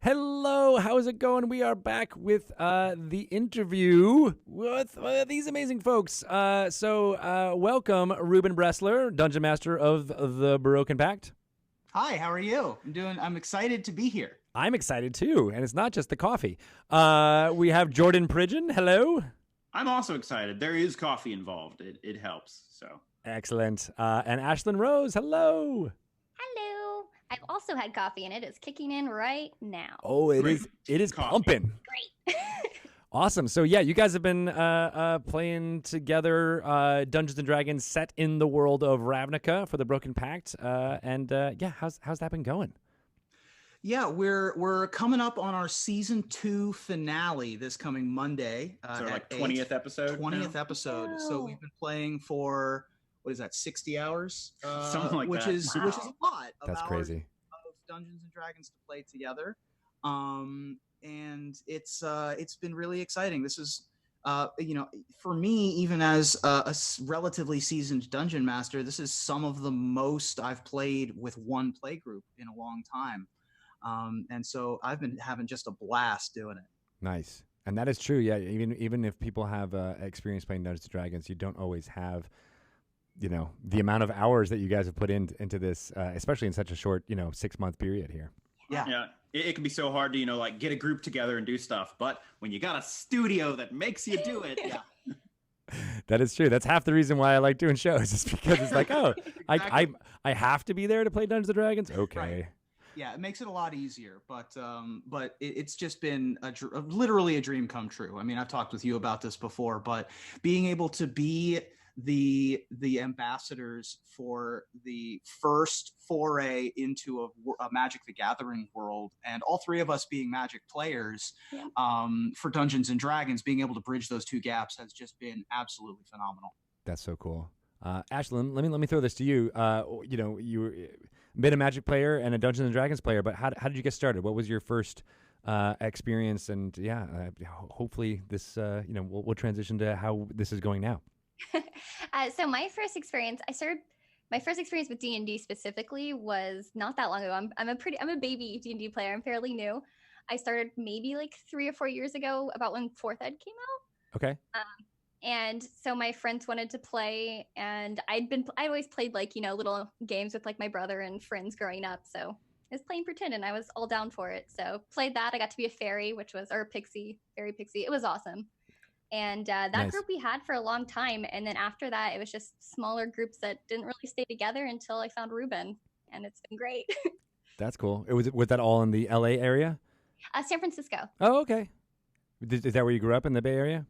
Hello, how's it going? We are back with the interview with these amazing folks. Welcome, Ruben Bressler, Dungeon Master of the Broken Pact. Hi, how are you? I'm excited to be here. I'm excited too, and it's not just the coffee. We have Jordan Pridgeon. Hello. I'm also excited. There is coffee involved. It helps. So Excellent. And Ashlyn Rose. Hello. Hello. I've also had coffee and it is kicking in right now. Oh, it Great. is. It is Coffee. pumping. Great. Awesome. So yeah, you guys have been playing together Dungeons and Dragons set in the world of Ravnica for the Broken Pact. How's that been going? Yeah, we're coming up on our season 2 finale this coming Monday. so like at 20th episode. 20th now? episode. Wow. So we've been playing for what is that, 60 hours? Something like which that. is Wow. which is a lot of That's hours crazy. of Dungeons and Dragons to play together. And it's been really exciting. This is for me, even as relatively seasoned dungeon master, this is some of the most I've played with one play group in a long time. And so I've been having just a blast doing it. Nice. And that is true. Yeah. Even if people have experience playing Dungeons and Dragons, you don't always have, the amount of hours that you guys have put into this, especially in such a short, 6-month period here. Yeah. It can be so hard to, get a group together and do stuff. But when you got a studio that makes you do it, Yeah. That is true. That's half the reason why I like doing shows. Is because it's like, oh, Exactly. I have to be there to play Dungeons and Dragons. Okay. Right. Yeah, it makes it a lot easier, but it's just been literally a dream come true. I mean, I've talked with you about this before, but being able to be the ambassadors for the first foray into a Magic the Gathering world, and all three of us being Magic players, Yeah. for Dungeons and Dragons, being able to bridge those two gaps has just been absolutely phenomenal. That's so cool. Ashlyn, let me throw this to you. You were been a Magic player and a Dungeons and Dragons player, but how did you get started? What was your first experience? And hopefully this we'll transition to how this is going now. So my first experience with D&D specifically was not that long ago. I'm a baby D&D player. I'm fairly new. I started maybe like 3 or 4 years ago, about when 4th Ed came out. Okay. And so my friends wanted to play, and I always played little games with my brother and friends growing up. So I was playing pretend, and I was all down for it. So played that. I got to be a fairy, or a pixie, fairy pixie. It was awesome. And that Nice. group we had for a long time. And then after that, it was just smaller groups that didn't really stay together until I found Ruben, and it's been great. That's cool. Was that all in the LA area? San Francisco. Oh, okay. Is that where you grew up, in the Bay Area?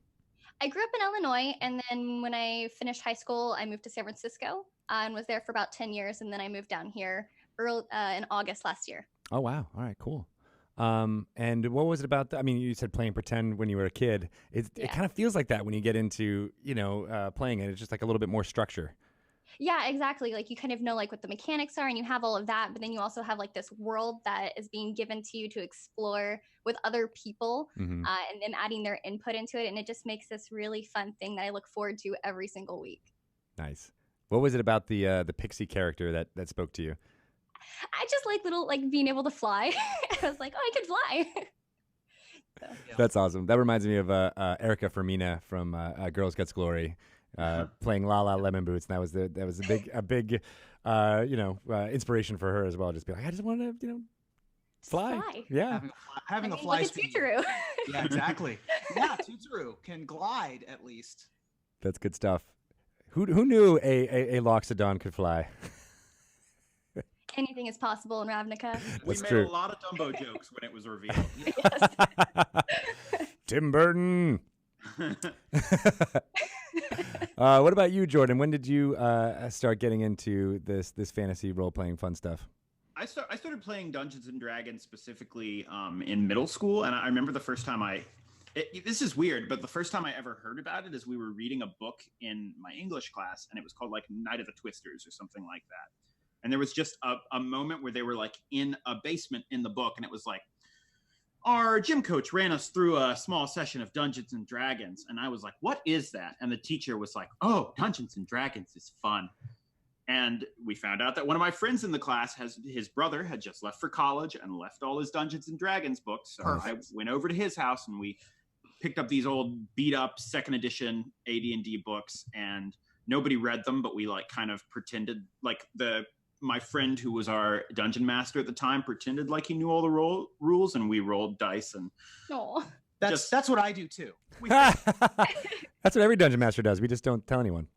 I grew up in Illinois, and then when I finished high school, I moved to San Francisco and was there for about 10 years. And then I moved down here in August last year. Oh, wow. All right, cool. And what was it about? You said playing pretend when you were a kid. It kind of feels like that when you get into, playing it. It's just like a little bit more structure. Yeah, exactly. You kind of know what the mechanics are, and you have all of that, but then you also have this world that is being given to you to explore with other people, Mm-hmm. and them adding their input into it. And it just makes this really fun thing that I look forward to every single week. Nice. What was it about the pixie character that spoke to you? I just being able to fly. I was like, oh, I could fly. So. Yeah. That's awesome. That reminds me of Erica Fermina from Girls Guts Glory, playing Lala Lemon Boots, and that was a big inspiration for her as well. Just be like, I just want to fly. Yeah. Having a Look fly at speed. Tutoru. Yeah, exactly. Yeah, Tutoru can glide at least. That's good stuff. Who knew a Loxodon could fly? Anything is possible in Ravnica. We That's made true. a lot of Dumbo jokes when it was revealed. Yes. Tim Burton. What about you, Jordan? When did you start getting into this fantasy role-playing fun stuff? I started playing Dungeons and Dragons specifically in middle school, and I remember the first time this is weird, but the first time I ever heard about it is we were reading a book in my English class, and it was called Night of the Twisters or something like that. And there was just a moment where they were in a basement in the book, and it was our gym coach ran us through a small session of Dungeons and Dragons. And I was like, what is that? And the teacher was like, oh, Dungeons and Dragons is fun. And we found out that one of my friends in the class his brother had just left for college and left all his Dungeons and Dragons books. So Perfect. I went over to his house and we picked up these old beat up second edition AD&D books, and nobody read them, but we like kind of pretended like my friend who was our dungeon master at the time pretended like he knew all the rules, and we rolled dice and That's what I do too. That's what every dungeon master does. We just don't tell anyone.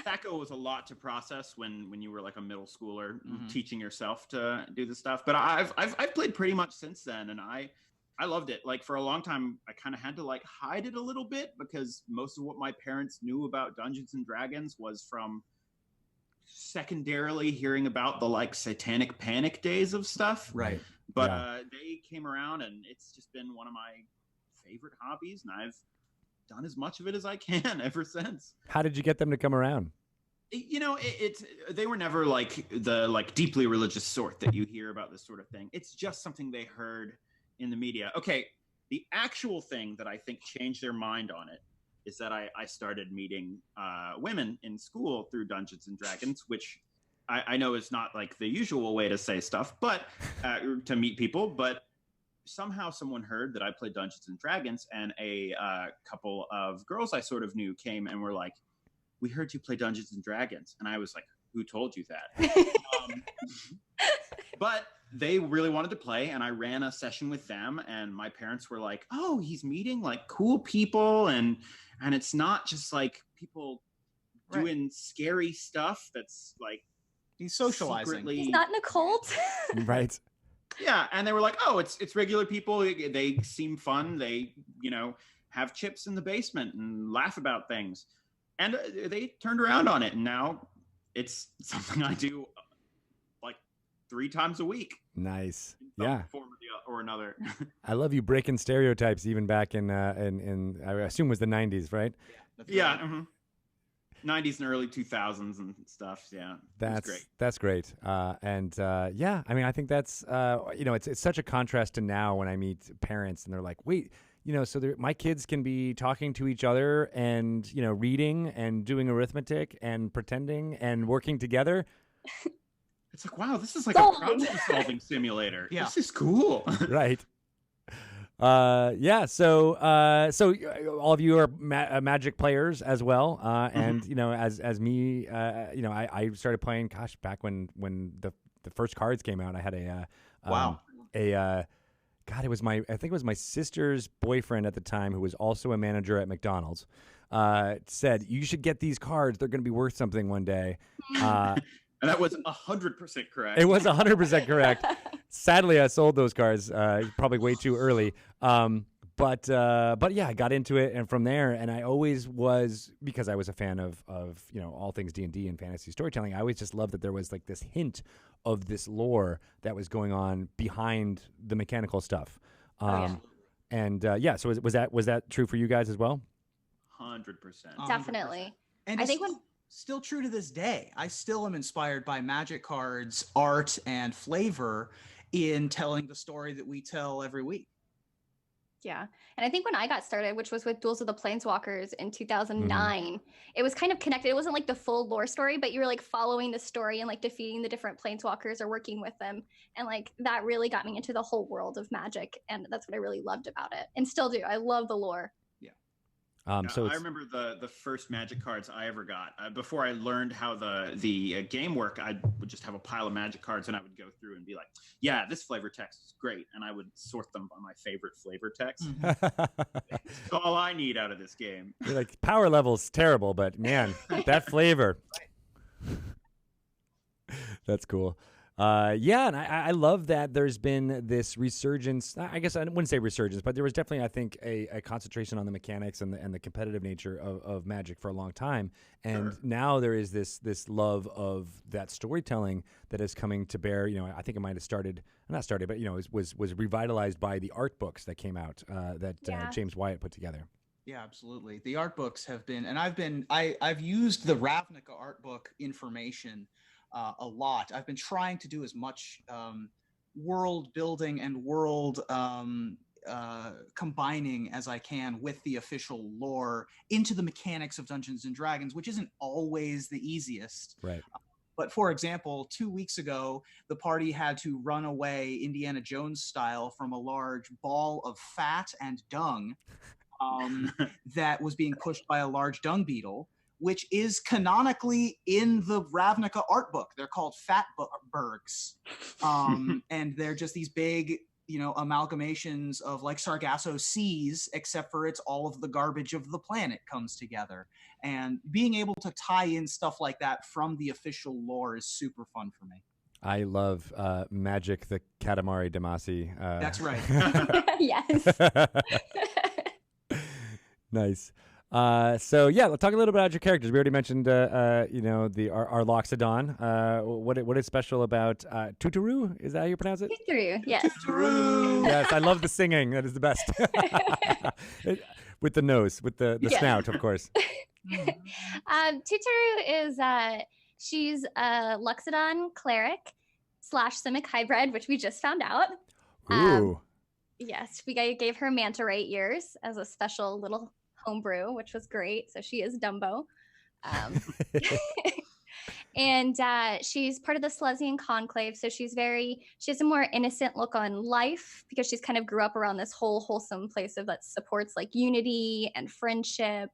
THAC0 was a lot to process when you were like a middle schooler teaching yourself to do this stuff. But I've played pretty much since then, and I loved it. Like for a long time, I kind of had to like hide it a little bit because most of what my parents knew about Dungeons and Dragons was from secondarily hearing about the like satanic panic days of stuff. Right. But they came around, and it's just been one of my favorite hobbies, and I've done as much of it as I can ever since. How did you get them to come around? You know, they were never like the like deeply religious sort that you hear about this sort of thing. It's just something they heard in the media. Okay, the actual thing that I think changed their mind on it is that I started meeting women in school through Dungeons and Dragons, which I know is not like the usual way to say stuff, but to meet people. But somehow someone heard that I played Dungeons and Dragons, and a couple of girls I sort of knew came and were like, "We heard you play Dungeons and Dragons," and I was like, "Who told you that?" But they really wanted to play, and I ran a session with them, and my parents were like, "Oh, he's meeting like cool people, and it's not just like people doing scary stuff that's like he's socializing. He's not in a cult." Right. Yeah, and they were like, "Oh, it's regular people. They seem fun. They, have chips in the basement and laugh about things." And they turned around on it, and now it's something I do like 3 times a week. Nice. In some Yeah. form or another. I love you breaking stereotypes even back in I assume it was the 90s, right? Yeah. Mm-hmm. 90s and early 2000s and stuff. Yeah. That's great. That's great. Yeah, I mean, I think that's it's such a contrast to now when I meet parents and they're like, "Wait, so my kids can be talking to each other and, reading and doing arithmetic and pretending and working together." It's like, wow, this is like Sold. a problem-solving simulator. Yeah. This is cool. Right. Yeah. So all of you are Magic players as well. And as me, I started playing. Gosh, back when the first cards came out, I had it was I think it was my sister's boyfriend at the time, who was also a manager at McDonald's. Said, "You should get these cards. They're going to be worth something one day." And that was 100% correct. It was 100% correct. Sadly, I sold those cards probably way too early. But yeah, I got into it, and from there, and I always was, because I was a fan of all things D&D and fantasy storytelling. I always just loved that there was like this hint of this lore that was going on behind the mechanical stuff. And so was that true for you guys as well? 100%. Definitely. And I think still true to this day. I still am inspired by Magic cards, art, and flavor in telling the story that we tell every week. Yeah. And I think when I got started, which was with Duels of the Planeswalkers in 2009, it was kind of connected. It wasn't like the full lore story, but you were like following the story and like defeating the different Planeswalkers or working with them. And like that really got me into the whole world of Magic. And that's what I really loved about it, and still do. I love the lore. So I remember the first Magic cards I ever got. Before I learned how the game worked, I would just have a pile of Magic cards, and I would go through and be like, "Yeah, this flavor text is great," and I would sort them by my favorite flavor text. That's all I need out of this game. You're like, power level's terrible, but man, that flavor. That's cool. And I love that there's been this resurgence. I guess I wouldn't say resurgence, but there was definitely, I think, a concentration on the mechanics and the competitive nature of Magic for a long time. And now there is this love of that storytelling that is coming to bear. I think it might have was revitalized by the art books that came out that James Wyatt put together. Yeah, absolutely. The art books have been, and I've used the Ravnica art book information a lot. I've been trying to do as much world building and world combining as I can with the official lore into the mechanics of Dungeons and Dragons, which isn't always the easiest. Right. But for example, 2 weeks ago, the party had to run away Indiana Jones style from a large ball of fat and dung that was being pushed by a large dung beetle, which is canonically in the Ravnica art book. They're called Fatbergs. And they're just these big, amalgamations of like Sargasso seas, except for it's all of the garbage of the planet comes together. And being able to tie in stuff like that from the official lore is super fun for me. I love Magic the Katamari Damacy. That's right. Yes. Nice. So yeah, let's talk a little bit about your characters. We already mentioned, our Loxodon. What is special about Tuturu? Is that how you pronounce it? Tuturu, yes. Tuturu! Yes, I love the singing. That is the best. With the nose, with the snout, of course. Tuturu is she's a Loxodon cleric / Simic hybrid, which we just found out. Ooh. Yes, we gave her manta ray ears as a special little homebrew, which was great. So she is Dumbo. And she's part of the Silesian Conclave. So she has a more innocent look on life because she's kind of grew up around this whole wholesome place that supports like unity and friendship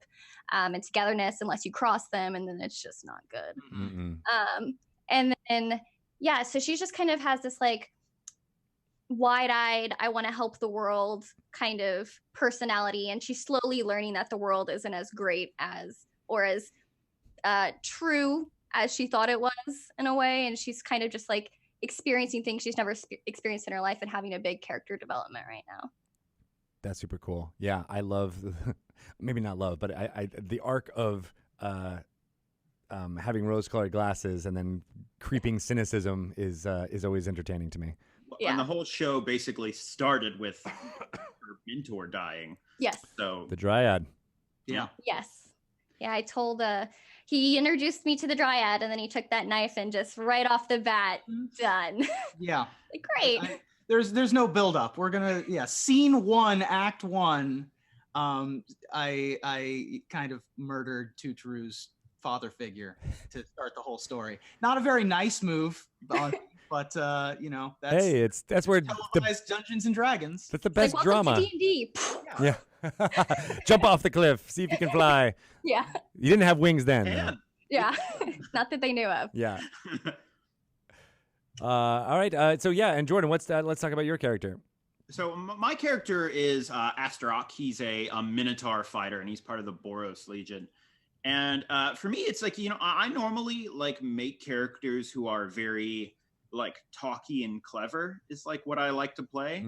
and togetherness unless you cross them. And then it's just not good. Mm-mm. And then, yeah, so she just kind of has this like wide-eyed, I want to help the world kind of personality. And she's slowly learning that the world isn't as great as, or as true as she thought it was in a way. And she's kind of just like experiencing things she's never experienced in her life and having a big character development right now. That's super cool. Yeah, I love, maybe not love, but I the arc of having rose-colored glasses and then creeping cynicism is always entertaining to me. Yeah. And the whole show basically started with her mentor dying. Yes. So The Dryad. Yeah. Yes. Yeah, I told he introduced me to the Dryad and then he took that knife and just right off the bat, done. Yeah. Like, great. There's no build up. We're gonna scene 1, act 1. I kind of murdered Tuturu's father figure to start the whole story. Not a very nice move, but that's Hey, that's where televised Dungeons and Dragons. that's the best like, drama. welcome to D&D. Yeah. Jump off the cliff. See if you can fly. Yeah. You didn't have wings then. though. and Yeah. Not that they knew of. Yeah. All right. And Jordan, let's talk about your character. So my character is Astaroth. He's a Minotaur fighter, and he's part of the Boros Legion. And for me, it's like, I normally like make characters who are very like talky and clever is like what I like to play.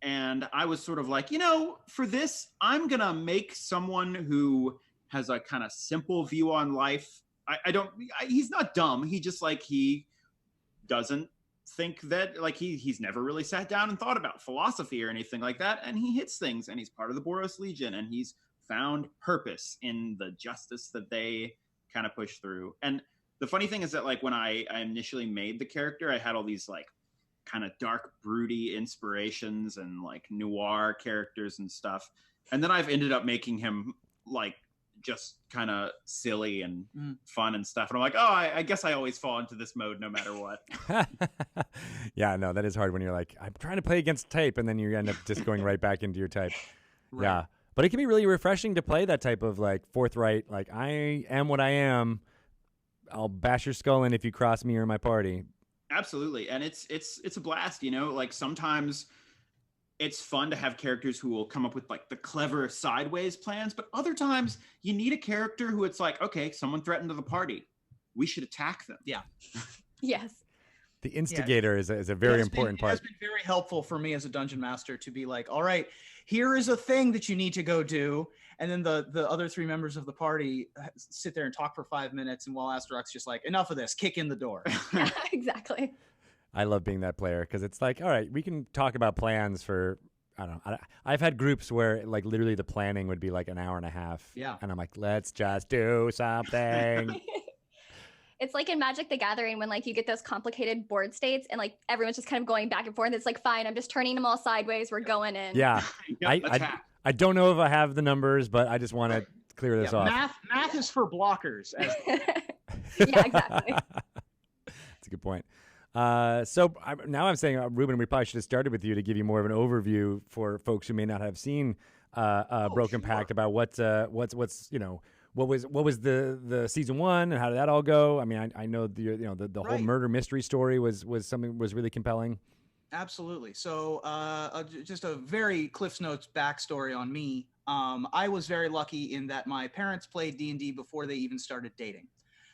And I was sort of like, for this, I'm going to make someone who has a kind of simple view on life. He's not dumb. He just like, he doesn't think that like he's never really sat down and thought about philosophy or anything like that. And he hits things and he's part of the Boros Legion and he's found purpose in the justice that they kind of push through. And the funny thing is that like when I initially made the character, I had all these like kind of dark, broody inspirations and like noir characters and stuff. And then I've ended up making him like just kind of silly and fun and stuff. And I'm like, I guess I always fall into this mode no matter what. Yeah, no, that is hard when you're like, I'm trying to play against type, and then you end up just going right back into your type. Right. Yeah. But it can be really refreshing to play that type of like forthright, like I am what I am. I'll bash your skull in if you cross me or my party. Absolutely. And it's a blast, like sometimes it's fun to have characters who will come up with like the clever sideways plans, but other times you need a character who it's like, okay, someone threatened to the party. We should attack them. Yeah. Yes. The instigator is a very important part. It has been very helpful for me as a dungeon master to be like, all right, here is a thing that you need to go do. And then the other 3 members of the party sit there and talk for 5 minutes. And while Astaroth's just like, enough of this, kick in the door. Yeah, exactly. I love being that player because it's like, all right, we can talk about plans for, I don't know. I've had groups where like literally the planning would be like an hour and a half. Yeah. And I'm like, let's just do something. It's like in Magic the Gathering when like you get those complicated board states and like everyone's just kind of going back and forth. It's like, fine, I'm just turning them all sideways. We're going in. Yeah. Attack. I don't know if I have the numbers, but I just want to clear this off. Math is for blockers. Yeah, exactly. a good point. Now I'm saying, Ruben, we probably should have started with you to give you more of an overview for folks who may not have seen Broken Pact about what's what was the season 1 and how did that all go? I mean, I know the whole murder mystery story was really compelling. Absolutely. So just a very Cliff's Notes backstory on me. I was very lucky in that my parents played D&D before they even started dating.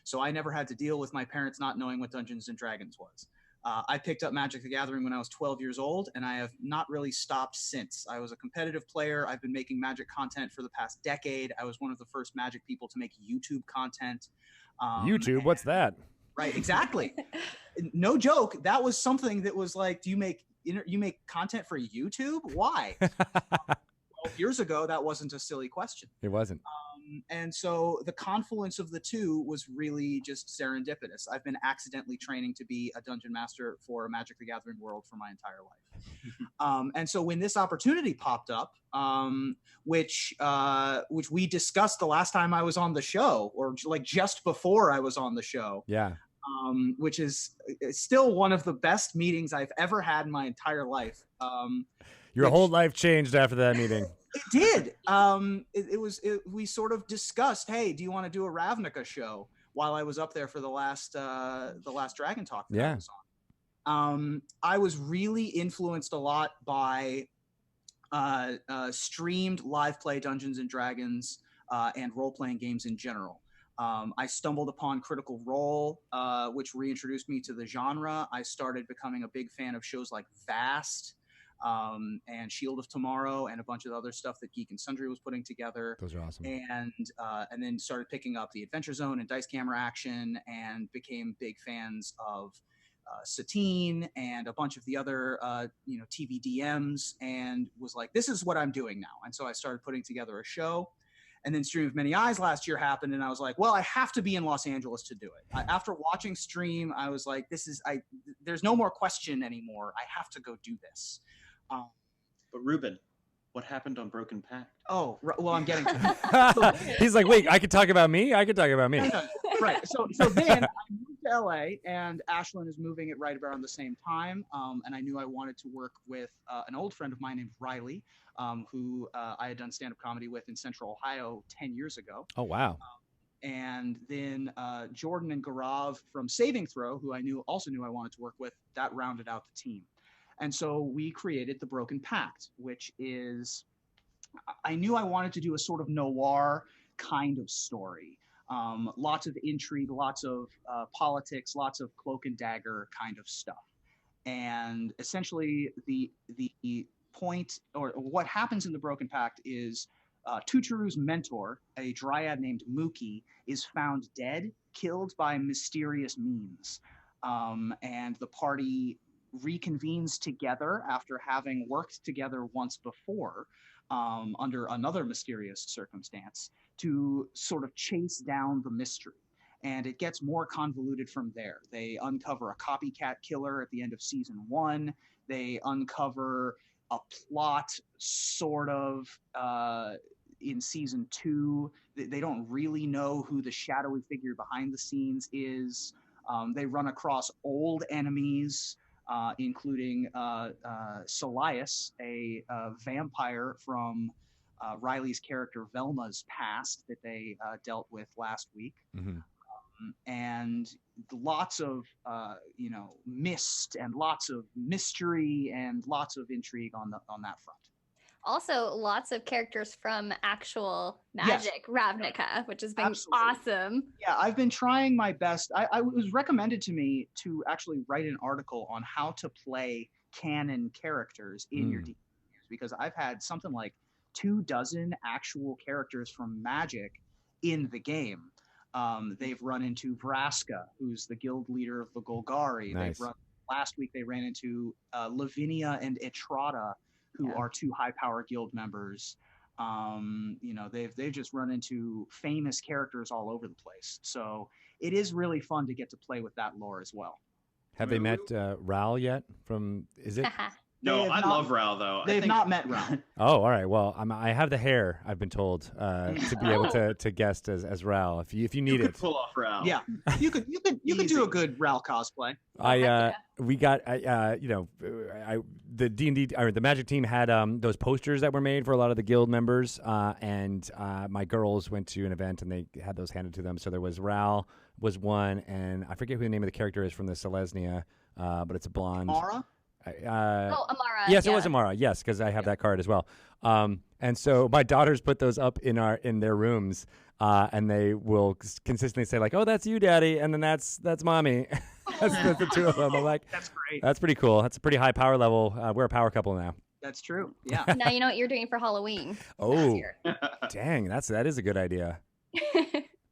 So I never had to deal with my parents not knowing what Dungeons and Dragons was. I picked up Magic the Gathering when I was 12 years old, and I have not really stopped since. I was a competitive player. I've been making Magic content for the past decade. I was one of the first Magic people to make YouTube content. YouTube? What's that? Right, exactly. No joke. That was something that was like, do you make content for YouTube? Why? 12 years ago, that wasn't a silly question. It wasn't. And so the confluence of the two was really just serendipitous. I've been accidentally training to be a dungeon master for a Magic the Gathering world for my entire life. And so when this opportunity popped up, which we discussed the last time I was on the show, or like just before I was on the show. Yeah. Which is still one of the best meetings I've ever had in my entire life. Your whole life changed after that meeting. It did. We sort of discussed, hey, do you want to do a Ravnica show while I was up there for the last Dragon Talk that I was on. I was really influenced a lot by streamed live play Dungeons and Dragons and role-playing games in general. I stumbled upon Critical Role, which reintroduced me to the genre. I started becoming a big fan of shows like Vast, and Shield of Tomorrow, and a bunch of other stuff that Geek and Sundry was putting together. Those are awesome. And then started picking up the Adventure Zone and Dice Camera Action, and became big fans of Satine and a bunch of the other TV DMs, and was like, this is what I'm doing now. And so I started putting together a show. And then Stream of Many Eyes last year happened, and I was like, well, I have to be in Los Angeles to do it. After watching Stream, I was like, there's no more question anymore. I have to go do this. But Ruben, what happened on Broken Pact? Oh, well, I'm getting to it. He's like, wait, I could talk about me? I could talk about me. No. Right. So then I moved to LA, and Ashlyn is moving it right around the same time. And I knew I wanted to work with an old friend of mine named Riley, who I had done stand-up comedy with in Central Ohio 10 years ago. Oh, wow. And then Jordan and Gaurav from Saving Throw, who I also knew I wanted to work with, that rounded out the team. And so we created the Broken Pact, which is, I knew I wanted to do a sort of noir kind of story. Lots of intrigue, lots of politics, lots of cloak and dagger kind of stuff. And essentially the point, or what happens in the Broken Pact is Tuturu's mentor, a dryad named Mookie, is found dead, killed by mysterious means. And the party reconvenes together after having worked together once before under another mysterious circumstance to sort of chase down the mystery. And it gets more convoluted from there. They uncover a copycat killer at the end of season 1. They uncover a plot sort of in season 2. They don't really know who the shadowy figure behind the scenes is. They run across old enemies, including Solias, a vampire from Riley's character Velma's past that they dealt with last week. Mm-hmm. And lots of mist and lots of mystery and lots of intrigue on that front. Also, lots of characters from actual Magic, yes. Ravnica, which has been awesome. Yeah, I've been trying my best. I was recommended to me to actually write an article on how to play canon characters in your D&D, because I've had something like 24 actual characters from Magic in the game. They've run into Vraska, who's the guild leader of the Golgari. Nice. Last week they ran into Lavinia and Etrata, who are 2 high-power guild members. They've just run into famous characters all over the place. So it is really fun to get to play with that lore as well. Have they met Ral yet? Is it? No, I love Ral though. They've not met Ral. Oh, all right. Well, I have the hair, I've been told, to be able to guest as Ral if you need you it. could pull off Ral. Yeah, you could do a good Ral cosplay. We got the D&D or the Magic team had those posters that were made for a lot of the guild members, and my girls went to an event and they had those handed to them. So there was Ral was one, and I forget who the name of the character is from the Selesnya, but it's a blonde. Amara? Amara. Yes, it was Amara. Yes, because I have that card as well. And so my daughters put those up in their rooms, and they will consistently say like, "Oh, that's you, Daddy," and then that's Mommy. that's the two of them. I'm like, that's great. That's pretty cool. That's a pretty high power level. We're a power couple now. That's true. Yeah. Now you know what you're doing for Halloween. Oh, dang! That is a good idea.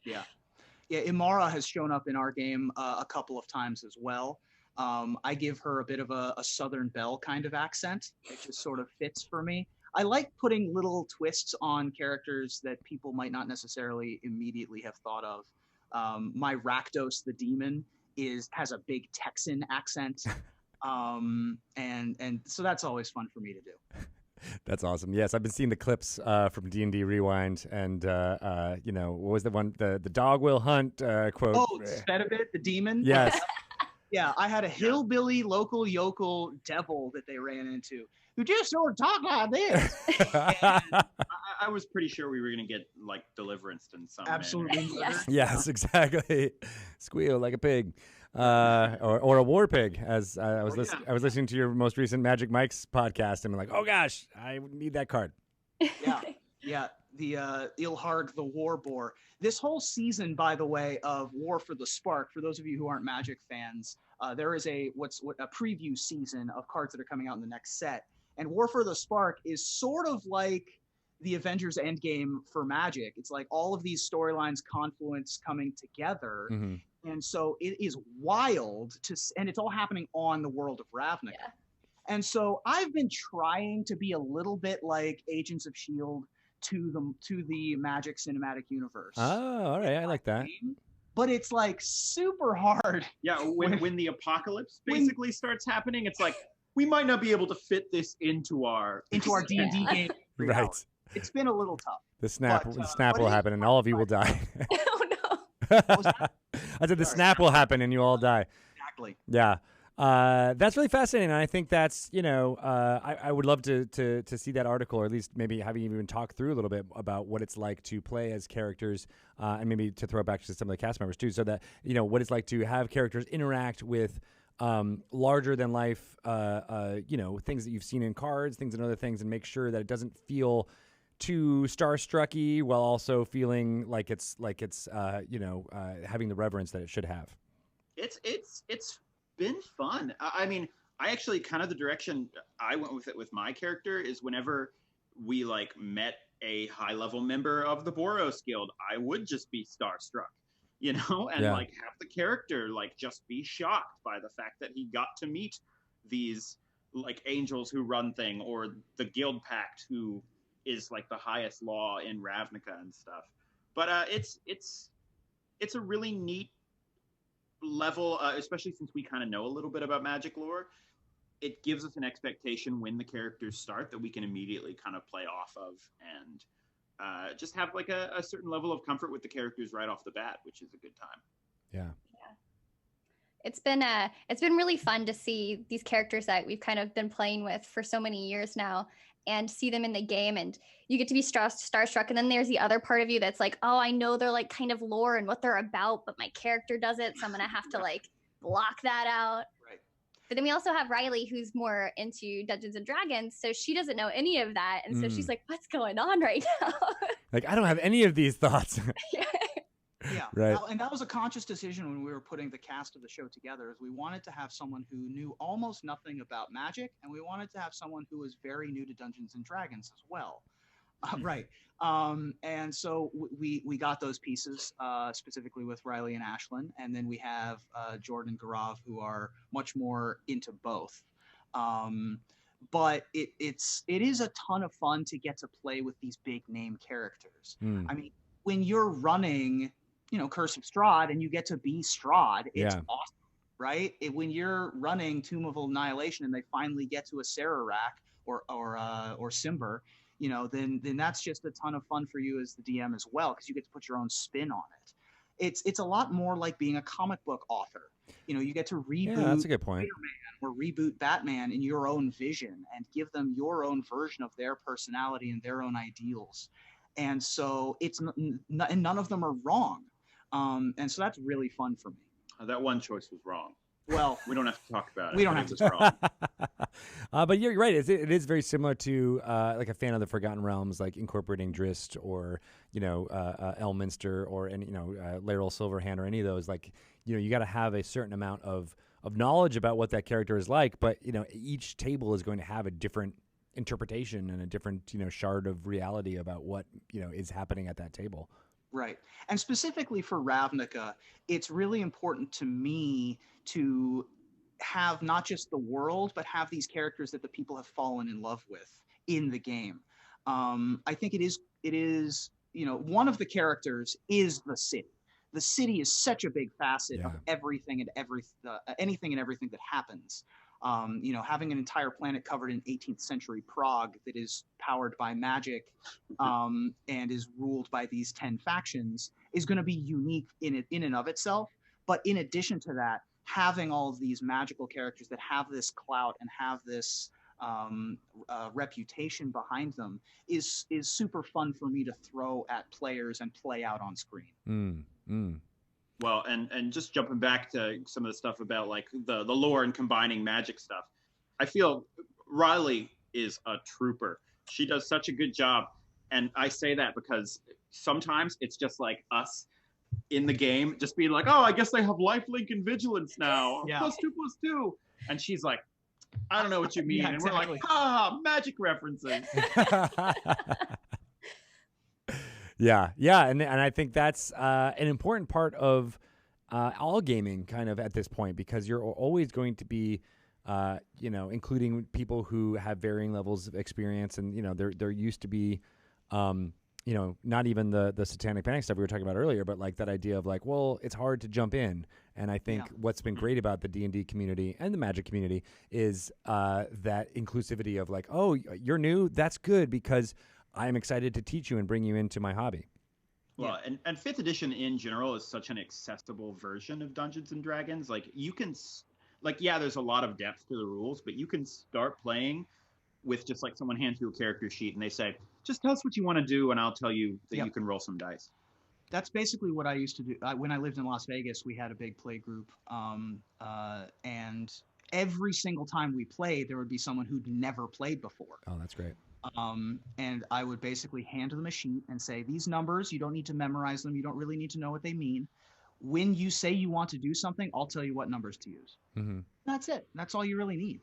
Yeah. Imara has shown up in our game a couple of times as well. I give her a bit of a Southern Belle kind of accent. It just sort of fits for me. I like putting little twists on characters that people might not necessarily immediately have thought of. My Rakdos the Demon has a big Texan accent. And so that's always fun for me to do. That's awesome. Yes, I've been seeing the clips from D&D Rewind, and what was the one? The dog will hunt quote. Oh, Spedabit the demon. Yes. Yeah, I had a hillbilly local yokel devil that they ran into who just sort of talked like this. I was pretty sure we were going to get like Deliverance in some absolutely. Yes, exactly. Squeal like a pig. Or a war pig, as I was listening to your most recent Magic Mike's podcast, and I'm like, oh gosh, I need that card. Yeah. The Ilharg the War Boar. This whole season, by the way, of War for the Spark, for those of you who aren't Magic fans, there is a preview season of cards that are coming out in the next set. And War for the Spark is sort of like the Avengers Endgame for Magic. It's like all of these storylines confluence coming together. Mm-hmm. And so it is wild and it's all happening on the world of Ravnica. Yeah. And so I've been trying to be a little bit like Agents of S.H.I.E.L.D. to the Magic Cinematic Universe. Oh, all right. I like that. But it's like super hard. Yeah, when the apocalypse basically starts happening, it's like, we might not be able to fit this into our D&D game. Right. It's been a little tough. The snap will happen and all of you will die. Oh no. I said the snap will happen and you all die. Exactly. Yeah. That's really fascinating. And I think that's, I would love to see that article, or at least maybe having even talk through a little bit about what it's like to play as characters, and maybe to throw it back to some of the cast members too, so that, what it's like to have characters interact with larger than life, things that you've seen in cards, things and other things, and make sure that it doesn't feel too starstrucky while also feeling like it's having the reverence that it should have. It's been fun. I mean, I actually kind of the direction I went with it with my character is whenever we like met a high level member of the Boros Guild, I would just be starstruck, and like have the character like just be shocked by the fact that he got to meet these like angels who run thing, or the Guild Pact who is like the highest law in Ravnica and stuff. But it's a really neat level, especially since we kind of know a little bit about Magic lore. It gives us an expectation when the characters start that we can immediately kind of play off of, and just have like a certain level of comfort with the characters right off the bat, which is a good time. Yeah. It's been really fun to see these characters that we've kind of been playing with for so many years now, and see them in the game, and you get to be starstruck. And then there's the other part of you that's like, oh, I know they're like kind of lore and what they're about, but my character doesn't, so I'm gonna have to like block that out. Right. But then we also have Riley, who's more into Dungeons and Dragons, so she doesn't know any of that, and so she's like, what's going on right now? Like, I don't have any of these thoughts. Yeah, right. And that was a conscious decision when we were putting the cast of the show together, is we wanted to have someone who knew almost nothing about Magic, and we wanted to have someone who was very new to Dungeons and Dragons as well. Right. And so we got those pieces, specifically with Riley and Ashlyn, and then we have Jordan and Gaurav, who are much more into both. But it is a ton of fun to get to play with these big name characters. I mean, when you're running Curse of Strahd and you get to be Strahd, it's awesome, right? When you're running Tomb of Annihilation and they finally get to a Sararak or Simber, you know, then that's just a ton of fun for you as the DM as well, because you get to put your own spin on it. It's a lot more like being a comic book author. You know, you get to reboot that's a good point. Spider-Man or reboot Batman in your own vision and give them your own version of their personality and their own ideals. And so and none of them are wrong. And so that's really fun for me. That one choice was wrong. Well, we don't have to talk about it. We don't have to. Wrong. But you're right. It is very similar to like a fan of the Forgotten Realms, like incorporating Drizzt or, you know, Elminster or any, you know, Laeral Silverhand or any of those. Like, you know, you got to have a certain amount of knowledge about what that character is like. But, you know, each table is going to have a different interpretation and a different, you know, shard of reality about what, you know, is happening at that table. Right. And specifically for Ravnica, it's really important to me to have not just the world, but have these characters that the people have fallen in love with in the game. I think it is, you know, one of the characters is the city. The city is such a big facet of everything and anything and everything that happens. You know, having an entire planet covered in 18th century Prague that is powered by magic and is ruled by these 10 factions is going to be unique in and of itself. But in addition to that, having all of these magical characters that have this clout and have this reputation behind them is super fun for me to throw at players and play out on screen. Well, and just jumping back to some of the stuff about like the lore and combining magic stuff, I feel Riley is a trooper. She does such a good job. And I say that because sometimes it's just like us in the game just being like, oh, I guess they have lifelink and vigilance now. Yeah. +2/+2. And she's like, I don't know what you mean. Yeah, and exactly. we're like, magic references. Yeah, and I think that's an important part of all gaming, kind of at this point, because you're always going to be, you know, including people who have varying levels of experience, and you know, there used to be, you know, not even the Satanic Panic stuff we were talking about earlier, but like that idea of like, well, it's hard to jump in, and I think what's been great about the D&D community and the Magic community is that inclusivity of like, oh, you're new, that's good because I'm excited to teach you and bring you into my hobby. Well, and 5th edition in general is such an accessible version of Dungeons and Dragons. Like you can, like, yeah, there's a lot of depth to the rules, but you can start playing with just like someone hands you a character sheet and they say, just tell us what you want to do and I'll tell you that you can roll some dice. That's basically what I used to do. When I lived in Las Vegas, we had a big play group. And every single time we played, there would be someone who'd never played before. Oh, that's great. And I would basically hand them a sheet and say, these numbers, you don't need to memorize them. You don't really need to know what they mean. When you say you want to do something, I'll tell you what numbers to use. Mm-hmm. That's it. That's all you really need.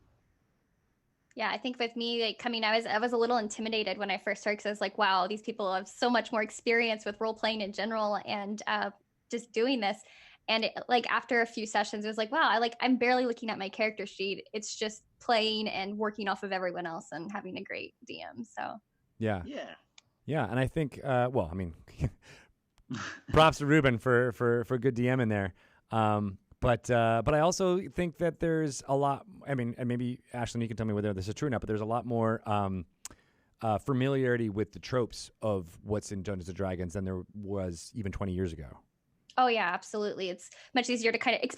Yeah, I think with me, like coming, I was a little intimidated when I first started because I was like, wow, these people have so much more experience with role playing in general and just doing this. And like after a few sessions, it was like, wow, I'm barely looking at my character sheet. It's just playing and working off of everyone else and having a great DM. So yeah. And I think, well, I mean, props to Ruben for good DM in there. But I also think that there's a lot. I mean, and maybe Ashlyn, you can tell me whether this is true or not. But there's a lot more familiarity with the tropes of what's in Dungeons and Dragons than there was even 20 years ago. Oh yeah, absolutely. It's much easier to kind of,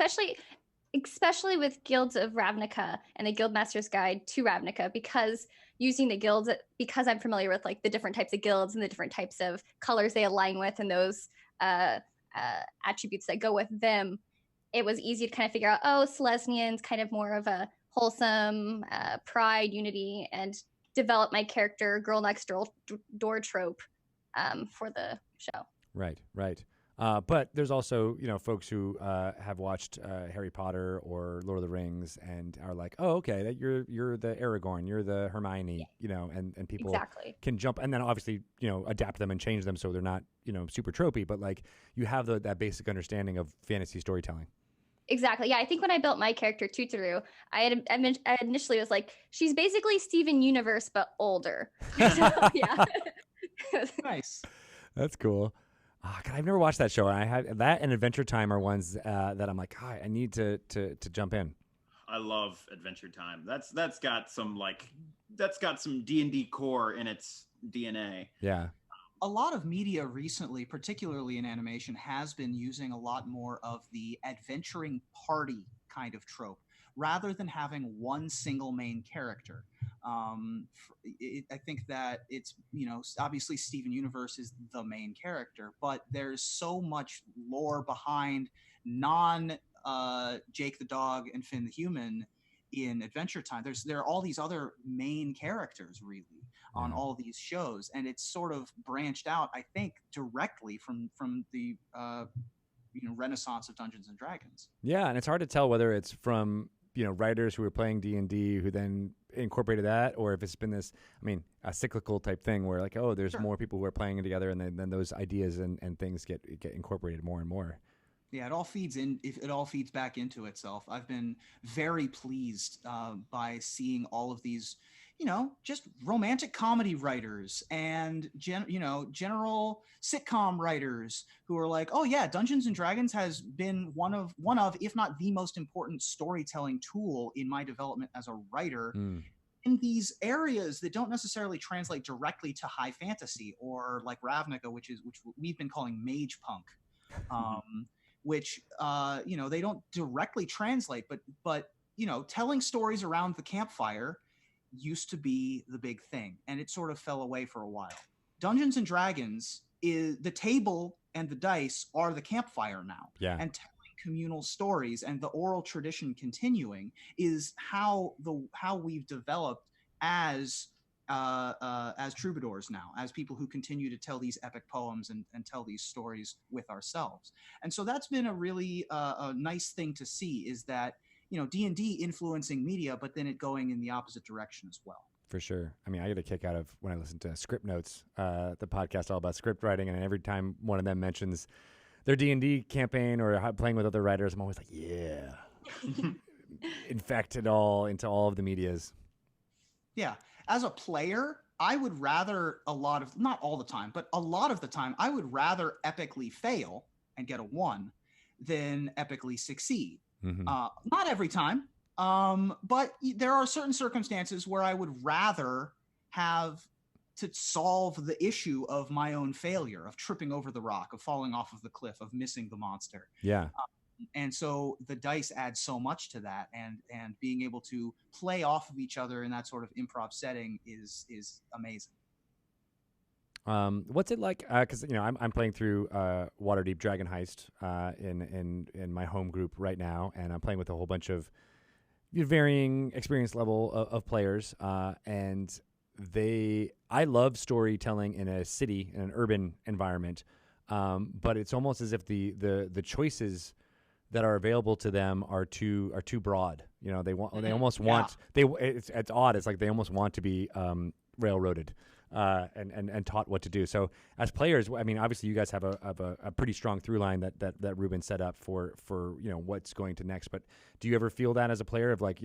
especially with Guilds of Ravnica and the Guildmaster's Guide to Ravnica, because using the guilds, because I'm familiar with like the different types of guilds and the different types of colors they align with and those attributes that go with them, it was easy to kind of figure out, oh, Selesnian's kind of more of a wholesome pride, unity, and develop my character girl next door trope for the show. Right. But there's also, you know, folks who have watched Harry Potter or Lord of the Rings and are like, oh, okay, that you're the Aragorn, you're the Hermione, you know, and people can jump and then obviously, you know, adapt them and change them so they're not, you know, super tropey, but like you have that basic understanding of fantasy storytelling. Exactly. Yeah, I think when I built my character Tuturu, I initially was like, she's basically Steven Universe but older. So, yeah. Nice. That's cool. God, I've never watched that show. I have that and Adventure Time are ones that I'm like, I need to jump in. I love Adventure Time. That's got some D&D core in its DNA. Yeah. A lot of media recently, particularly in animation, has been using a lot more of the adventuring party kind of trope rather than having one single main character. I think that it's, obviously Steven Universe is the main character, but there's so much lore behind Jake the dog and Finn the human in Adventure Time. There are all these other main characters really on all these shows, and it's sort of branched out, I think, directly from the renaissance of Dungeons and Dragons. Yeah, and it's hard to tell whether it's from writers who were playing D&D who then incorporated that, or if it's been this, a cyclical type thing where like, oh, there's more people who are playing it together, and then those ideas and things get incorporated more and more. Yeah, it all feeds back into itself. I've been very pleased by seeing all of these, just romantic comedy writers and general sitcom writers who are like, oh yeah, Dungeons and Dragons has been one of, if not the most important storytelling tool in my development as a writer. In these areas that don't necessarily translate directly to high fantasy, or like Ravnica, which we've been calling mage punk. Which they don't directly translate, but telling stories around the campfire used to be the big thing, and it sort of fell away for a while. Dungeons and Dragons is the table and the dice are the campfire now. Yeah. And telling communal stories and the oral tradition continuing is how we've developed as troubadours now, as people who continue to tell these epic poems and tell these stories with ourselves. And so that's been a really a nice thing to see, is that D&D influencing media, but then it going in the opposite direction as well. For sure. I get a kick out of when I listen to Script Notes, the podcast all about script writing, and every time one of them mentions their D&D campaign or playing with other writers, I'm always like, yeah. Infect it all into all of the medias. Yeah. As a player, I would rather not all the time, but a lot of the time, I would rather epically fail and get a 1 than epically succeed. Mm-hmm. Not every time, but there are certain circumstances where I would rather have to solve the issue of my own failure, of tripping over the rock, of falling off of the cliff, of missing the monster. Yeah. And so the dice add so much to that, and being able to play off of each other in that sort of improv setting is amazing. What's it like? Because I'm playing through Waterdeep Dragon Heist in my home group right now, and I'm playing with a whole bunch of varying experience level of players, and I love storytelling in a city, in an urban environment, but it's almost as if the choices that are available to them are too broad. They almost want it's odd. It's like they almost want to be railroaded and taught what to do. So as players, obviously you guys have a pretty strong through line that Ruben set up for what's going to next. But do you ever feel that as a player of like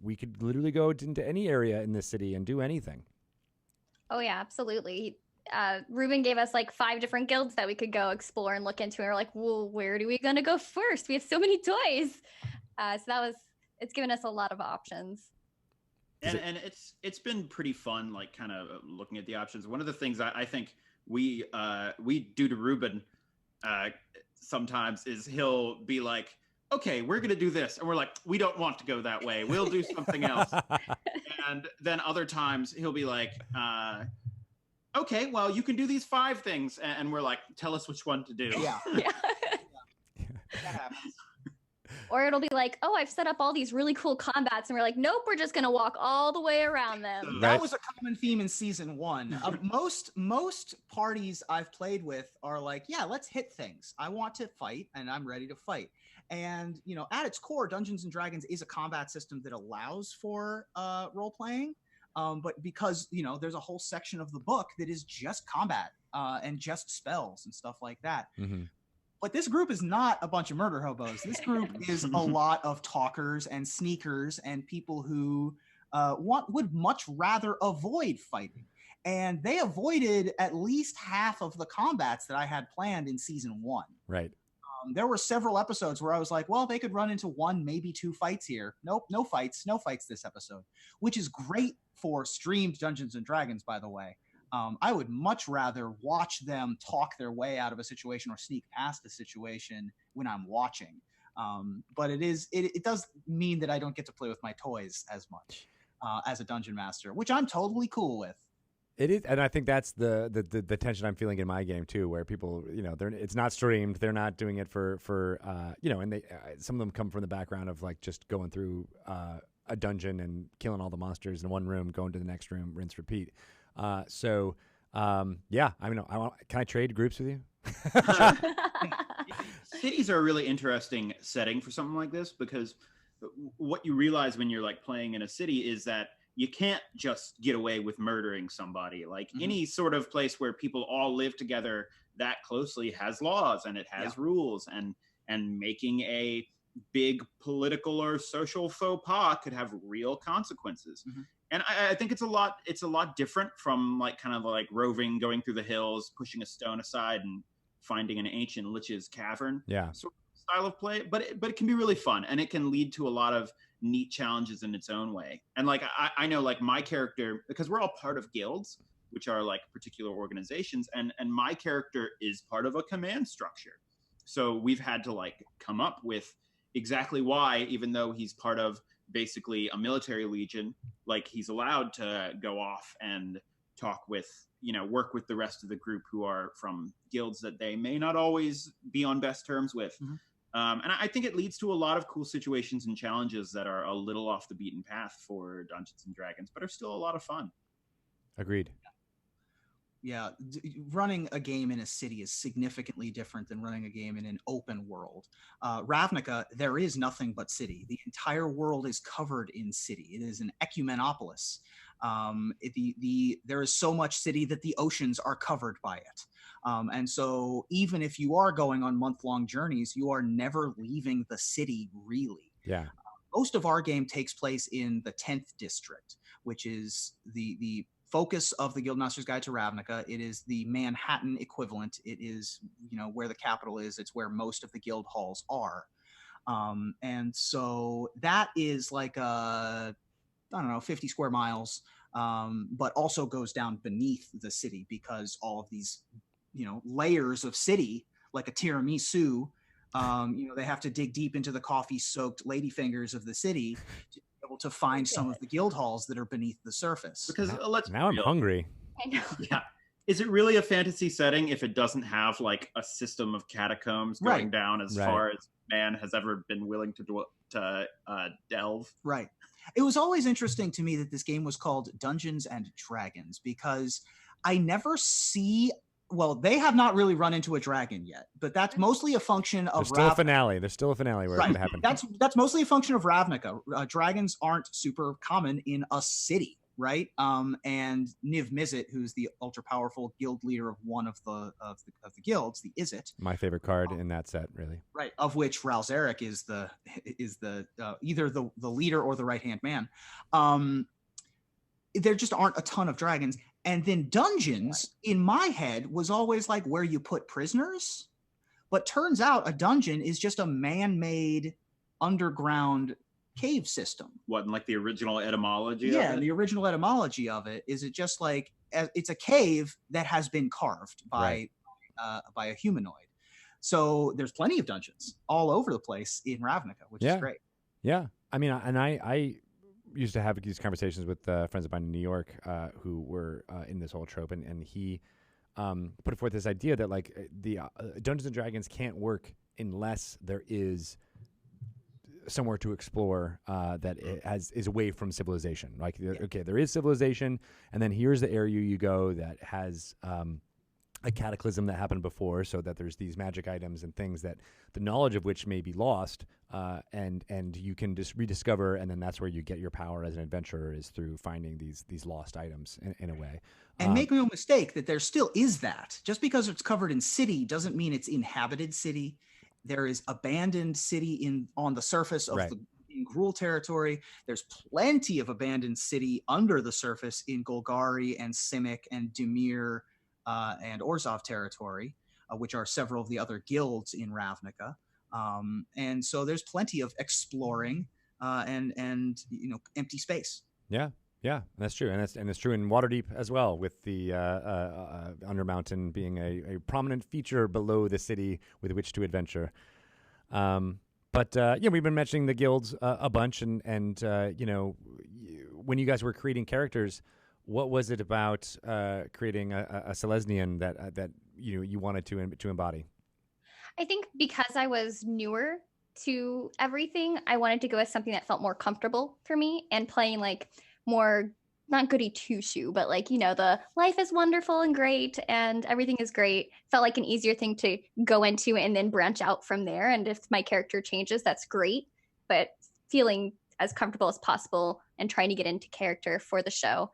we could literally go into any area in this city and do anything? Oh yeah, absolutely. Ruben gave us like 5 different guilds that we could go explore and look into. And we're like, well, where are we going to go first? We have so many toys. So it's given us a lot of options. And it's been pretty fun, like kind of looking at the options. One of the things I think we do to Ruben sometimes is he'll be like, okay, we're going to do this. And we're like, we don't want to go that way. We'll do something else. And then other times he'll be like, okay, well, you can do these 5 things. And we're like, tell us which one to do. Yeah. That happens. Or it'll be like, oh, I've set up all these really cool combats. And we're like, nope, we're just going to walk all the way around them. That was a common theme in season 1. Most parties I've played with are like, yeah, let's hit things. I want to fight and I'm ready to fight. And, at its core, Dungeons and Dragons is a combat system that allows for role playing. But because, there's a whole section of the book that is just combat and just spells and stuff like that. Mm-hmm. But this group is not a bunch of murder hobos. This group is a lot of talkers and sneakers and people who would much rather avoid fighting. And they avoided at least half of the combats that I had planned in season 1. Right. There were several episodes where I was like, well, they could run into 1, maybe 2 fights here. Nope, no fights this episode, which is great for streamed Dungeons and Dragons, by the way. I would much rather watch them talk their way out of a situation or sneak past a situation when I'm watching. But it does mean that I don't get to play with my toys as much as a dungeon master, which I'm totally cool with. It is, and I think that's the tension I'm feeling in my game too, where people, it's not streamed, they're not doing it for and they some of them come from the background of like just going through a dungeon and killing all the monsters in one room, going to the next room, rinse, repeat. Can I trade groups with you? Cities are a really interesting setting for something like this, because what you realize when you're like playing in a city is that you can't just get away with murdering somebody. Like any sort of place where people all live together that closely has laws and it has rules, and making a big political or social faux pas could have real consequences. And I think it's a lot different from like kind of like roving, going through the hills, pushing a stone aside and finding an ancient lich's cavern sort of style of play. But it can be really fun, and it can lead to a lot of neat challenges in its own way. And like I know like my character, because we're all part of guilds, which are like particular organizations, and my character is part of a command structure. So we've had to like come up with exactly why, even though he's part of basically a military legion, like he's allowed to go off and talk with, work with the rest of the group who are from guilds that they may not always be on best terms with. And I think it leads to a lot of cool situations and challenges that are a little off the beaten path for Dungeons and Dragons, but are still a lot of fun. Agreed. Yeah, running a game in a city is significantly different than running a game in an open world. Ravnica, there is nothing but city. The entire world is covered in city. It is an ecumenopolis. There is so much city that the oceans are covered by it. And so even if you are going on month-long journeys, you are never leaving the city, really. Yeah. Most of our game takes place in the 10th district, which is the focus of the Guildmaster's Guide to Ravnica. It is the Manhattan equivalent. It is, where the capital is. It's where most of the guild halls are. And so that is like 50 square miles, but also goes down beneath the city, because all of these, layers of city, like a tiramisu, they have to dig deep into the coffee-soaked ladyfingers of the city to be able to find some of the guild halls that are beneath the surface. Because now I'm hungry. I know. Yeah. Is it really a fantasy setting if it doesn't have like a system of catacombs going down as far as man has ever been willing to delve? Right. It was always interesting to me that this game was called Dungeons and Dragons, because I never see. Well, they have not really run into a dragon yet, but that's mostly a function of There's still a finale. There's still a finale where it could happen. That's mostly a function of Ravnica. Dragons aren't super common in a city, right? And Niv Mizzet, who's the ultra powerful guild leader of one of the guilds, the Izzet. My favorite card in that set, really. Right, of which Ral Zarek is the either the leader or the right hand man. There just aren't a ton of dragons. And then dungeons, in my head, was always like where you put prisoners. But turns out a dungeon is just a man-made underground cave system. What, in like the original etymology of it? Yeah, the original etymology of it is it just like, it's a cave that has been carved by a humanoid. So there's plenty of dungeons all over the place in Ravnica, which is great. Yeah. I mean, and I used to have these conversations with friends of mine in New York who were in this whole trope, and he put forth this idea that like the Dungeons and Dragons can't work unless there is somewhere to explore that is away from civilization. Like, okay, there is civilization, and then here's the area you go that has a cataclysm that happened before, so that there's these magic items and things that the knowledge of which may be lost, and you can just rediscover, and then that's where you get your power as an adventurer, is through finding these lost items in a way. And make no mistake that there still is that. Just because it's covered in city doesn't mean it's inhabited city. There is abandoned city on the surface of in Gruul territory. There's plenty of abandoned city under the surface in Golgari and Simic and Dimir and Orzhov territory, which are several of the other guilds in Ravnica. And so there's plenty of exploring and empty space. Yeah, yeah, that's true, and it's true in Waterdeep as well, with the Undermountain being a prominent feature below the city with which to adventure. But we've been mentioning the guilds a bunch, and when you guys were creating characters, what was it about creating a Selesnyan that you wanted to embody? I think because I was newer to everything, I wanted to go with something that felt more comfortable for me, and playing like more, not goody two shoe, but like, the life is wonderful and great and everything is great felt like an easier thing to go into and then branch out from there. And if my character changes, that's great. But feeling as comfortable as possible and trying to get into character for the show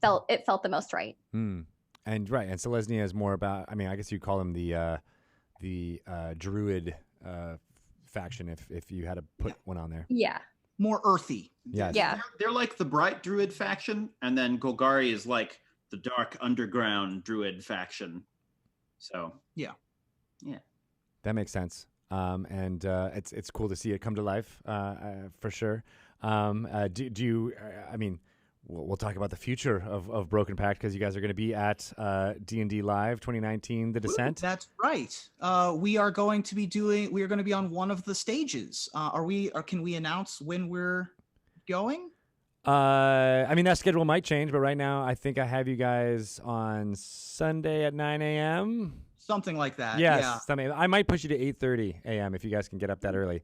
felt the most right. And Selesnya is more about, I guess you'd call him the druid faction if you had to put one on there. Yeah. More earthy. Yes. Yeah. They're like the bright druid faction, and then Golgari is like the dark underground druid faction. So yeah. That makes sense. And it's cool to see it come to life for sure. Do you? We'll talk about the future of Broken Pact, because you guys are going to be at D&D Live 2019, The Descent. That's right. We are going to be on one of the stages. Can we announce when we're going? That schedule might change, but right now I think I have you guys on Sunday at 9 a.m. Something like that. Yes, yeah. I might push you to 8:30 a.m. if you guys can get up that early.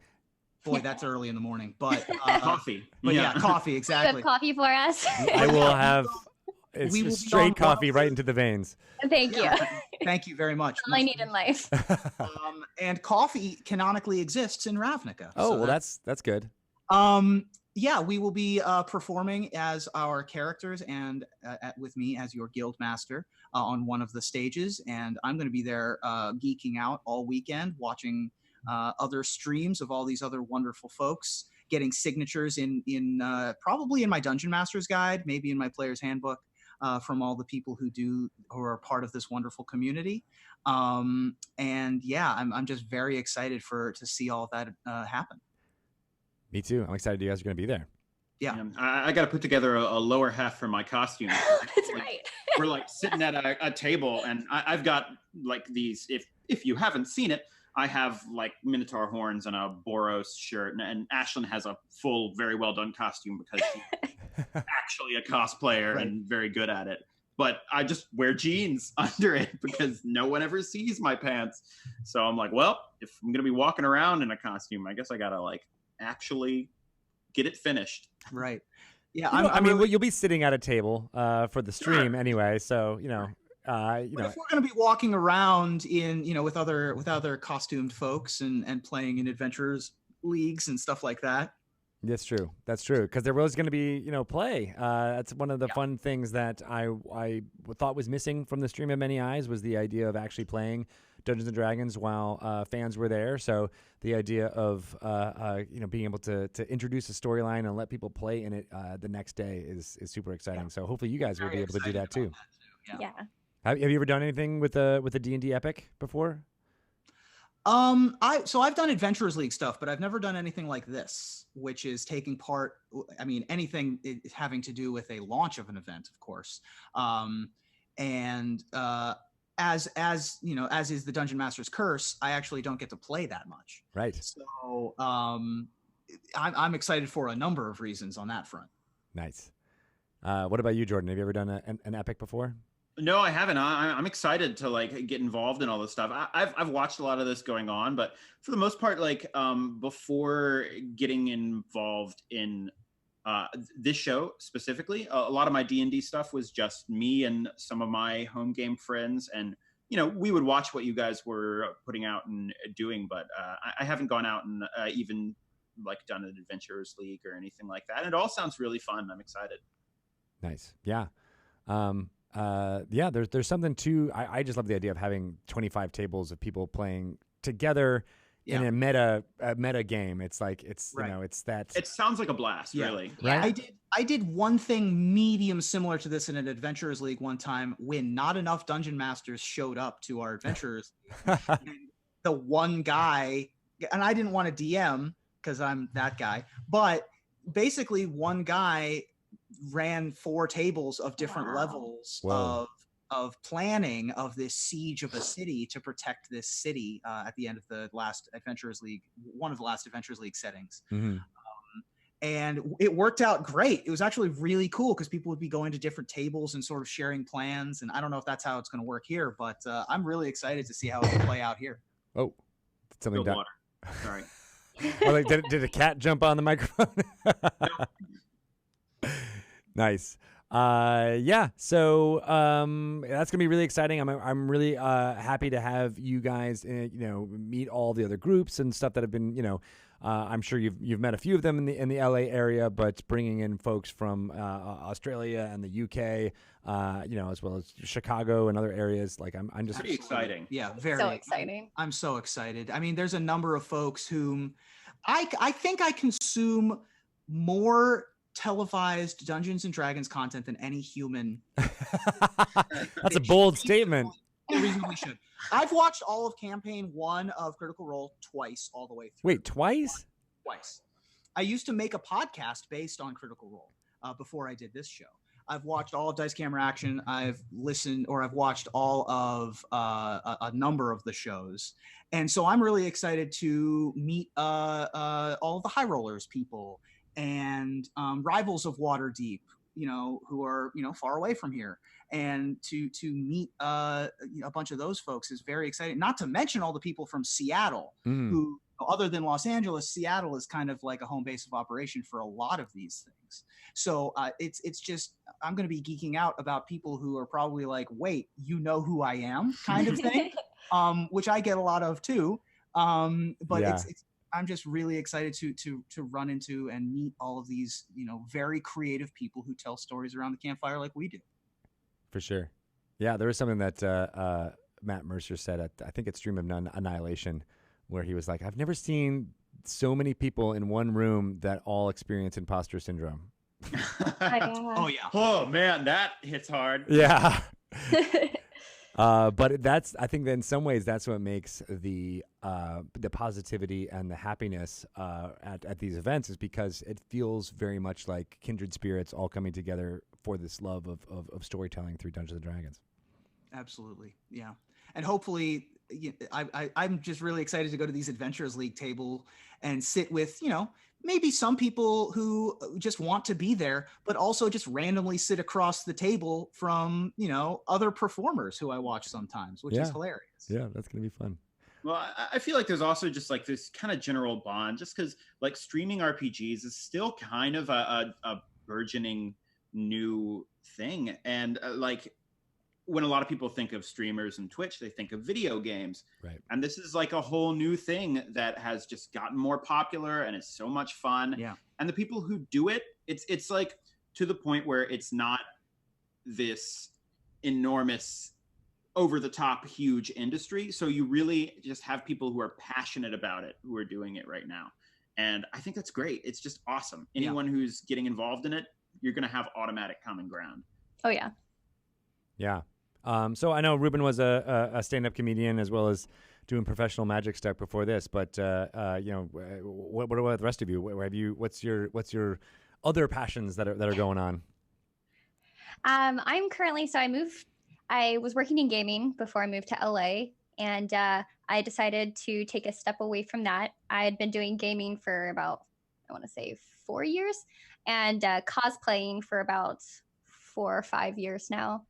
Boy, that's early in the morning, but coffee. But yeah, coffee, exactly. You have coffee for us? I will have straight coffee right into the veins. Thank you. Thank you very much. All I need in life. And coffee canonically exists in Ravnica. Oh, so well, that's good. We will be performing as our characters and with me as your guild master on one of the stages, and I'm going to be there geeking out all weekend, watching other streams of all these other wonderful folks, getting signatures in probably in my Dungeon Master's Guide, maybe in my Player's Handbook, from all the people who are part of this wonderful community. I'm just very excited to see all that happen. Me too. I'm excited you guys are going to be there. Yeah. I got to put together a lower half for my costume. That's right. We're like sitting at a table, and I've got like these, if you haven't seen it, I have like Minotaur horns and a Boros shirt, and Ashlyn has a full, very well done costume because she's actually a cosplayer and very good at it. But I just wear jeans under it because no one ever sees my pants. So I'm like, well, if I'm gonna be walking around in a costume, I guess I gotta like actually get it finished. Right. Yeah. You'll be sitting at a table for the stream anyway, so But if we're going to be walking around with other costumed folks and playing in adventurers leagues and stuff like that. That's true. Because there was going to be play. That's one of the fun things that I thought was missing from the Stream of Many Eyes, was the idea of actually playing Dungeons and Dragons while fans were there. So the idea of being able to introduce a storyline and let people play in it the next day is super exciting. So hopefully you guys will be able to do that too. Yeah. Have you ever done anything with the D&D Epic before? I've done Adventurers League stuff, but I've never done anything like this, which is taking part. Anything having to do with a launch of an event, of course. As is the Dungeon Master's Curse, I actually don't get to play that much. Right. So I'm excited for a number of reasons on that front. Nice. What about you, Jordan? Have you ever done an Epic before? No, I haven't. I'm excited to like get involved in all this stuff. I've watched a lot of this going on, but for the most part, before getting involved in this show specifically, a lot of my D&D stuff was just me and some of my home game friends, and we would watch what you guys were putting out and doing, but I haven't gone out and even done an Adventurers League or anything like that. And it all sounds really fun. I'm excited. Nice. Yeah. There's something to, I just love the idea of having 25 tables of people playing together in a meta game. It's like it's Right. you know it's that. It sounds like a blast, Yeah. really. Right? I did one thing medium similar to this in an Adventurers League one time when not enough dungeon masters showed up to our Adventurers League. And the one guy, and I didn't want to DM because I'm that guy, but basically one guy ran 4 tables of different levels Whoa. of planning of this siege of a city to protect this city at the end of the last Adventurers League, one of the last Adventurers League settings. Mhm. And it worked out great. It was actually really cool because people would be going to different tables and sort of sharing plans. And I don't know if that's how it's going to work here, but I'm really excited to see how it will play out here. Oh, did something Spilled done. water. Sorry. Oh, like, did a cat jump on the microphone? Nice. Yeah. So that's gonna be really exciting. I'm really happy to have you guys, meet all the other groups and stuff that have been, I'm sure you've met a few of them in the LA area, but bringing in folks from Australia and the UK, as well as Chicago and other areas. Like I'm just Pretty exciting. Yeah, very So exciting. I'm so excited. I mean, there's a number of folks whom I think I consume more televised Dungeons and Dragons content than any human. That's a bold statement. It reasonably should. I've watched all of campaign 1 of Critical Role twice, all the way through. Wait, twice? Twice. I used to make a podcast based on Critical Role before I did this show. I've watched all of Dice Camera Action. I've watched all of a number of the shows. And so I'm really excited to meet all of the High Rollers people and Rivals of Waterdeep, who are, far away from here. And to meet a bunch of those folks is very exciting. Not to mention all the people from Seattle who, other than Los Angeles, Seattle is kind of like a home base of operation for a lot of these things. So it's just, I'm going to be geeking out about people who are probably like, wait, you know who I am kind of thing, which I get a lot of too. But Yeah. it's I'm just really excited to run into and meet all of these, very creative people who tell stories around the campfire like we do. For sure. Yeah, there was something that Matt Mercer said at, I think it's Stream of Annihilation, where he was like, I've never seen so many people in one room that all experience imposter syndrome. Oh, yeah. Oh, man, that hits hard. Yeah. But I think that in some ways that's what makes the positivity and the happiness at these events, is because it feels very much like kindred spirits all coming together for this love of storytelling through Dungeons and Dragons. Absolutely. Yeah. And hopefully I'm just really excited to go to these Adventurers League table and sit with, maybe some people who just want to be there, but also just randomly sit across the table from, other performers who I watch sometimes, which is hilarious. Yeah, that's going to be fun. Well, I feel like there's also just like this kind of general bond, just because like streaming RPGs is still kind of a burgeoning new thing. And like when a lot of people think of streamers and Twitch, they think of video games. Right. And this is like a whole new thing that has just gotten more popular and is so much fun. Yeah. And the people who do it, it's like to the point where it's not this enormous, over the top, huge industry. So you really just have people who are passionate about it who are doing it right now. And I think that's great. It's just awesome. Anyone who's getting involved in it, you're going to have automatic common ground. Oh, yeah. Yeah. So I know Ruben was a stand-up comedian as well as doing professional magic stuff before this. But what about the rest of you? What's your other passions that are going on? I'm currently, I was working in gaming before I moved to LA, and I decided to take a step away from that. I had been doing gaming for about, I want to say 4 years, and cosplaying for about 4 or 5 years now.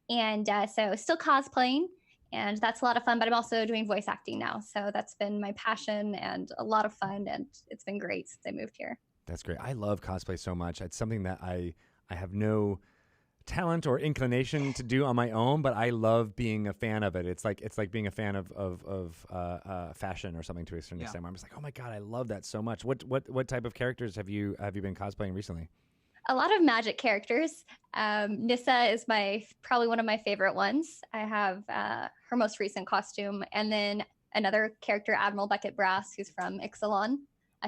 And so still cosplaying, and that's a lot of fun, but I'm also doing voice acting now. So that's been my passion and a lot of fun, and it's been great since I moved here. That's great. I love cosplay so much. It's something that I have no talent or inclination to do on my own, but I love being a fan of it. It's like being a fan of fashion or something to a certain extent. I'm just like, oh my God, I love that so much. What type of characters have you been cosplaying recently? A lot of magic characters. Nissa is probably one of my favorite ones. I have her most recent costume, and then another character, Admiral Beckett Brass, who's from Ixalan.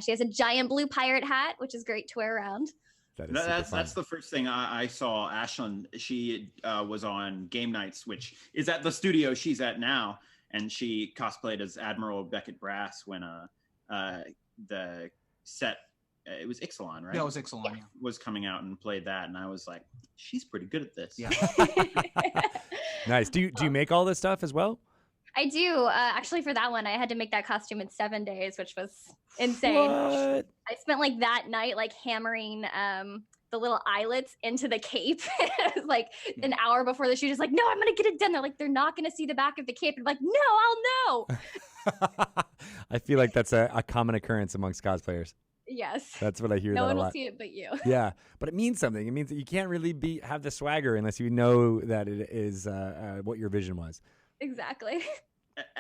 She has a giant blue pirate hat, which is great to wear around. That's the first thing I saw. Ashlyn, she was on game nights, which is at the studio she's at now, and she cosplayed as Admiral Beckett Brass when the set it was Ixalan, right? Yeah, it was Ixalan. Yeah. Was coming out and played that, and I was like, she's pretty good at this. Yeah. Nice. Do you make all this stuff as well? I do. Actually, for that one, I had to make that costume in 7 days, which was insane. What? I spent like that night like hammering the little eyelets into the cape. It was like an hour before the shoot. Is like, no, I'm gonna get it done. They're like, they're not gonna see the back of the cape. And I'm like, no, I'll know. I feel like that's a common occurrence amongst cosplayers. Yes. That's what I hear. No that one a will lot. see it but you. Yeah, but it means something. It means that you can't really have the swagger unless you know that it is what your vision was. Exactly.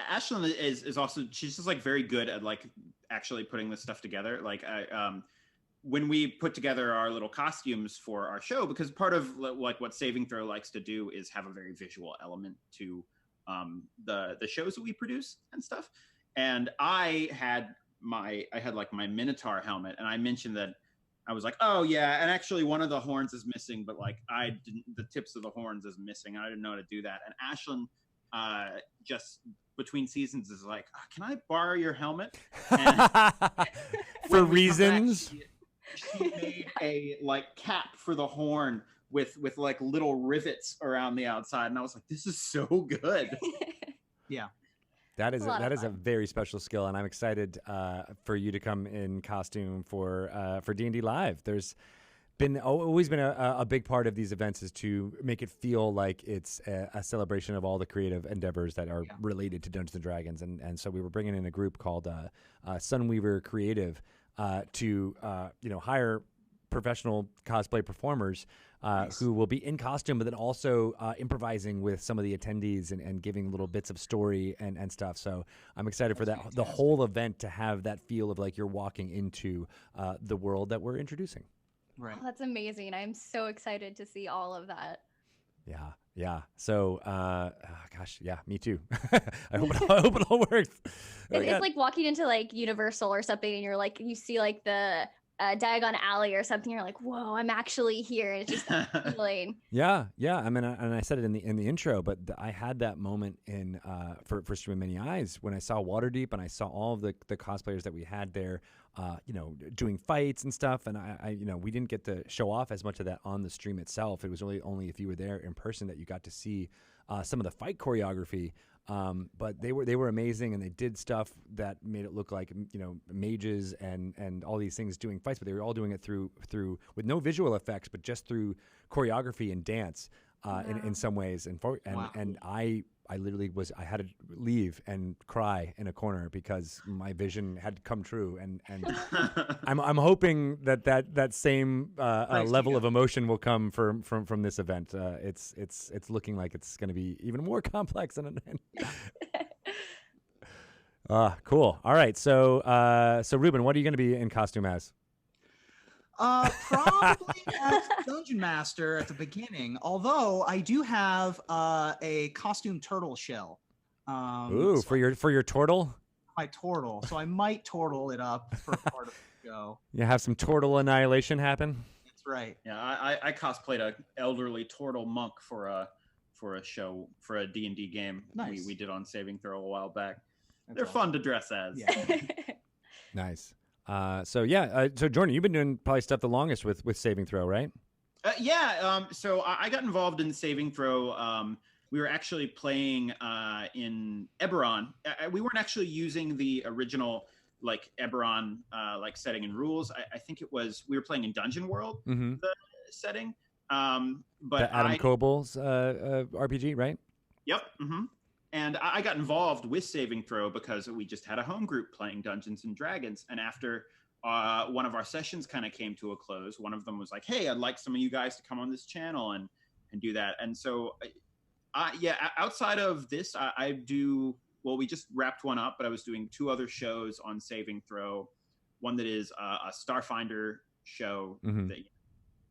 Ashlyn is also, she's just like very good at like actually putting this stuff together. Like when we put together our little costumes for our show, because part of like what Saving Throw likes to do is have a very visual element to the shows that we produce and stuff. And I had like my Minotaur helmet, and I mentioned that I was like, oh yeah, and actually one of the horns is missing, but like the tips of the horns is missing. I didn't know how to do that. And Ashlyn just between seasons is like, oh, can I borrow your helmet? And for reasons. Back, she made a like cap for the horn with like little rivets around the outside, and I was like, this is so good. Yeah. That is a very special skill, and I'm excited for you to come in costume for D&D Live. There's always been a big part of these events is to make it feel like it's a celebration of all the creative endeavors that are related to Dungeons and Dragons, and so we were bringing in a group called Sunweaver Creative to hire professional cosplay performers who will be in costume, but then also improvising with some of the attendees and giving little bits of story and stuff. So I'm excited for that, the whole event to have that feel of like you're walking into the world that we're introducing. Right. Oh, that's amazing. I'm so excited to see all of that. Yeah. So, gosh, yeah, me too. I hope it all works. It's like walking into like Universal or something, and you're like, you see like the Diagon Alley or something. You're like, whoa, I'm actually here. And it's just feeling. Yeah. I mean, and I said it in the intro, but I had that moment in for Stream of Many Eyes when I saw Waterdeep and I saw all of the cosplayers that we had there, doing fights and stuff. And I we didn't get to show off as much of that on the stream itself. It was really only if you were there in person that you got to see some of the fight choreography. But they were amazing, and they did stuff that made it look like mages and all these things doing fights, but they were all doing it through with no visual effects, but just through choreography and dance in some ways. And I literally I had to leave and cry in a corner because my vision had come true, and I'm hoping that same level of emotion will come from this event. It's looking like it's going to be even more complex than cool. All right, so Ruben, what are you going to be in costume as? Probably as Dungeon Master at the beginning. Although I do have a costume turtle shell. Ooh, for your turtle? My turtle. So I might turtle it up for part of the show. You have some turtle annihilation happen? That's right. Yeah, I cosplayed an elderly turtle monk for a show for a D&D game. Nice. We did on Saving Throw a while back. That's They're awesome. fun to dress as. Yeah. Nice. So Jordan, you've been doing probably stuff the longest with Saving Throw, right? So I got involved in Saving Throw. We were actually playing in Eberron. We weren't actually using the original like Eberron like setting and rules. I think it was we were playing in Dungeon World, the setting. But the Adam Kobol's RPG, right? Yep. Mm-hmm. And I got involved with Saving Throw because we just had a home group playing Dungeons and Dragons. And after one of our sessions kind of came to a close, one of them was like, hey, I'd like some of you guys to come on this channel and do that. And so, outside of this, I do, well, we just wrapped one up, but I was doing 2 other shows on Saving Throw. One that is a Starfinder show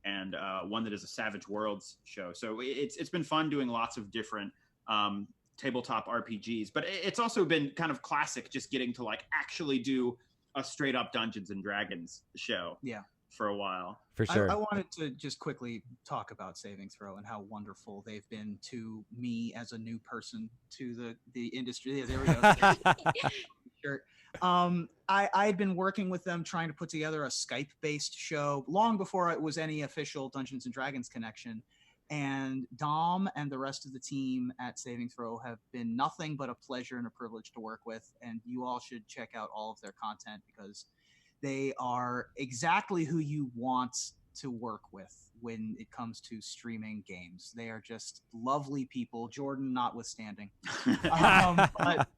and one that is a Savage Worlds show. So it's been fun doing lots of different tabletop RPGs, but it's also been kind of classic just getting to like actually do a straight up Dungeons and Dragons show. Yeah. For a while. For sure. I wanted to just quickly talk about Saving Throw and how wonderful they've been to me as a new person to the industry. Yeah, there we go. Sure. I had been working with them trying to put together a Skype-based show long before it was any official Dungeons and Dragons connection. And Dom and the rest of the team at Saving Throw have been nothing but a pleasure and a privilege to work with. And you all should check out all of their content because they are exactly who you want to work with when it comes to streaming games. They are just lovely people, Jordan notwithstanding. But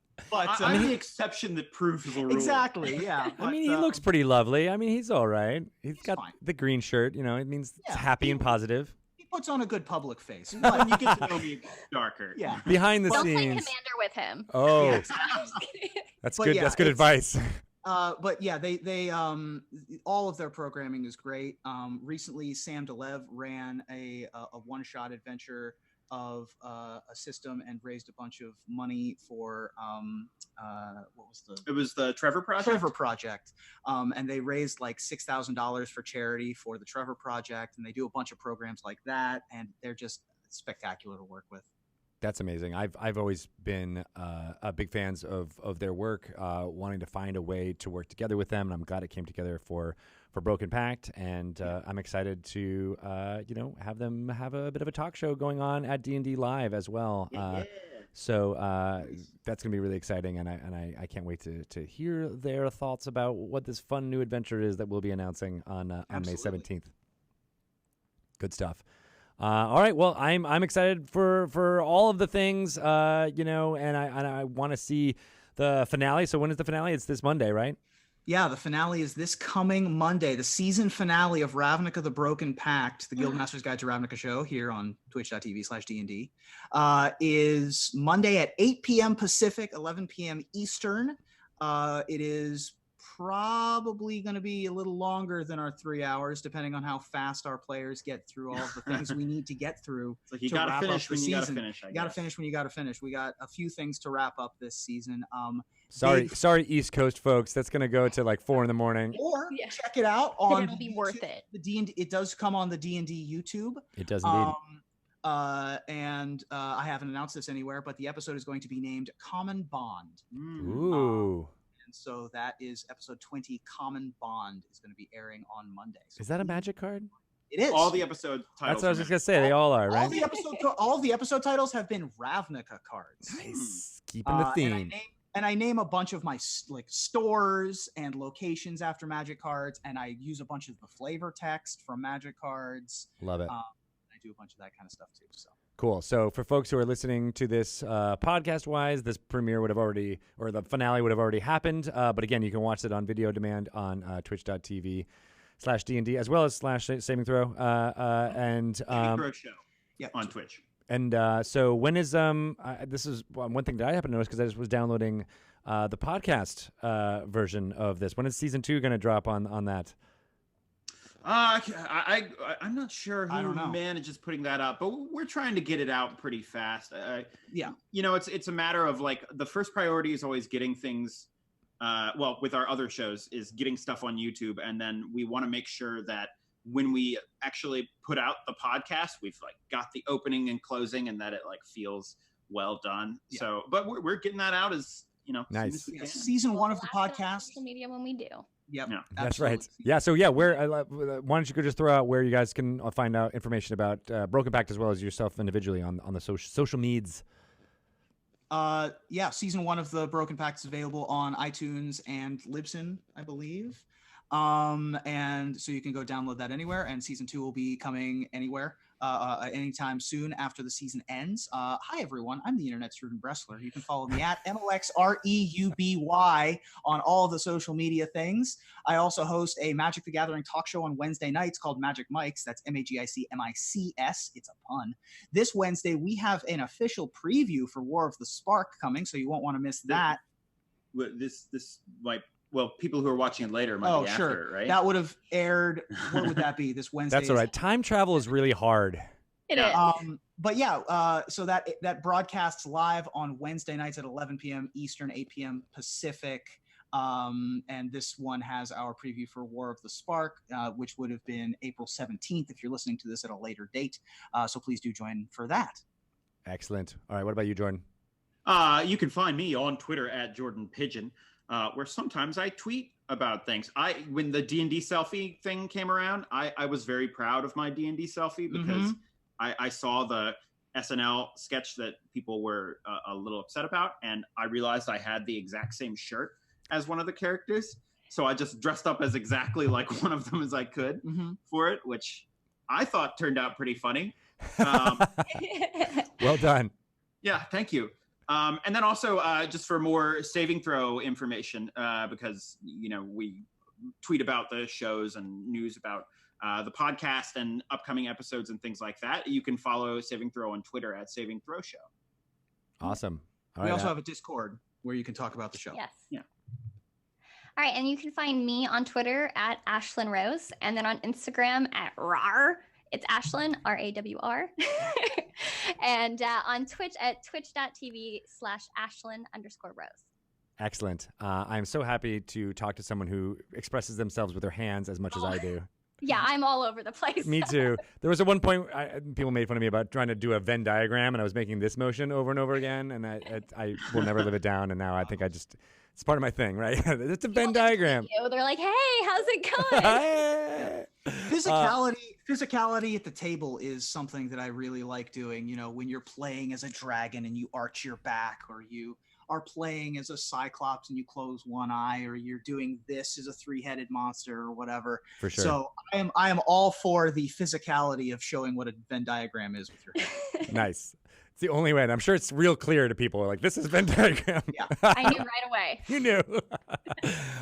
I'm the exception that proves the rule. Exactly, yeah. I mean, he looks pretty lovely. I mean, he's all right. He's got fine. the green shirt. You know, it means it's happy and positive. He puts on a good public face. When you get to know me, darker. Yeah. Behind the Don't play scenes. Commander with him. Oh, Yeah. I'm just kidding. that's But good. yeah, That's good it's- advice. But yeah, they all of their programming is great. Recently, Sam DeLev ran a one-shot adventure of a system and raised a bunch of money for what was the? It was the Trevor Project. Trevor Project, and they raised like $6,000 for charity for the Trevor Project, and they do a bunch of programs like that, and they're just spectacular to work with. That's amazing. I've always been a big fans of their work, wanting to find a way to work together with them, and I'm glad it came together for Broken Pact. And I'm excited to have them have a bit of a talk show going on at D&D Live as well. So that's gonna be really exciting, and I can't wait to hear their thoughts about what this fun new adventure is that we'll be announcing on May 17th. Good stuff. All right. Well, I'm excited for all of the things, and I want to see the finale. So when is the finale? It's this Monday, right? Yeah, the finale is this coming Monday. The season finale of Ravnica: The Broken Pact, the Guildmaster's Guide to Ravnica show here on twitch.tv/DND, is Monday at 8 p.m. Pacific, 11 p.m. Eastern. It is probably going to be a little longer than our 3 hours, depending on how fast our players get through all of the things we need to get through. It's like you to got wrap to up finish the when you got to season. finish. You got to finish when you got to finish. We got a few things to wrap up this season. Sorry, East Coast folks. That's gonna go to like 4 a.m. Or Yeah. check it out on. It'll be worth it. The D&D, it does come on the D&D YouTube. It does indeed. And I haven't announced this anywhere, but the episode is going to be named Common Bond. Ooh, And so that is episode 20. Common Bond is going to be airing on Monday. So is that a magic card? It is. All the episode titles. That's what I was just gonna say. They all are, right? all the episode titles have been Ravnica cards. Nice. Keeping the theme. And I name a bunch of my stores and locations after Magic cards, and I use a bunch of the flavor text from Magic cards. Love it. I do a bunch of that kind of stuff too. So Cool. So for folks who are listening to this podcast-wise, this premiere would have already, or the finale would have already happened. But again, you can watch it on video demand on twitch.tv/DND as well as /Saving Throw. Saving Throw show. Yep. On Twitch. And so when is this is one thing that I happen to notice because I just was downloading the podcast version of this. When is season 2 going to drop on that? I'm not sure I who don't know. manages putting that up, but we're trying to get it out pretty fast. Yeah. You know, it's a matter of like the first priority is always getting things. Well, with our other shows, is getting stuff on YouTube, and then we want to make sure that when we actually put out the podcast, we've like got the opening and closing, and that it like feels well done. Yeah. So, but we're getting that out as Nice. soon as we Yeah, can. season 1 of the Blast it on podcast. social media when we do. Yep. Yeah. That's right. absolutely. Yeah. So yeah, where why don't you go just throw out where you guys can find out information about Broken Pact as well as yourself individually on the social meds. Yeah, season 1 of the Broken Pact is available on iTunes and Libsyn, I believe. And so you can go download that anywhere, and season 2 will be coming anywhere anytime soon after the season ends. Hi everyone, I'm the internet's Ruben Bressler. You can follow me at MLXREUBY on all the social media things. I also host a Magic the Gathering talk show on Wednesday nights called Magic Mics. That's MAGICMICS. It's a pun. This Wednesday we have an official preview for War of the Spark coming, so you won't want to miss that. This might. Well, people who are watching it later might be sure. after it, right? That would have aired. What would that be? This Wednesday. That's all right. Time travel is really hard. It Yeah. is. But yeah, so that broadcasts live on Wednesday nights at 11 p.m. Eastern, 8 p.m. Pacific. And this one has our preview for War of the Spark, which would have been April 17th if you're listening to this at a later date. So please do join for that. Excellent. All right, what about you, Jordan? You can find me on Twitter at Jordan Pigeon, where sometimes I tweet about things. When the D&D selfie thing came around, I was very proud of my D&D selfie because I saw the SNL sketch that people were a little upset about, and I realized I had the exact same shirt as one of the characters. So I just dressed up as exactly like one of them as I could for it, which I thought turned out pretty funny. Well done. Yeah, thank you. And then also just for more saving throw information, because, we tweet about the shows and news about the podcast and upcoming episodes and things like that. You can follow Saving Throw on Twitter at Saving Throw Show. Awesome. All We right, also have a Discord where you can talk about the show. Yes. Yeah. All right, and you can find me on Twitter at Ashlyn Rose, and then on Instagram at rar. It's Ashlyn, RAWR. And on Twitch at twitch.tv/Ashlyn_Rose. excellent. I'm so happy to talk to someone who expresses themselves with their hands as much as I do. Yeah, I'm all over the place. Me too. There was at one point people made fun of me about trying to do a Venn diagram, and I was making this motion over and over again, and I will never live it down. And now I think it's part of my thing, right? It's a Venn diagram. They're like, hey, how's it going? Physicality at the table is something that I really like doing. When you're playing as a dragon and you arch your back, or you are playing as a cyclops and you close one eye, or you're doing this as a three-headed monster or whatever. For sure. So I am all for the physicality of showing what a Venn diagram is with your head. Nice. It's the only way, and I'm sure it's real clear to people. Like, this is Venn diagram. Yeah. I knew right away. You knew.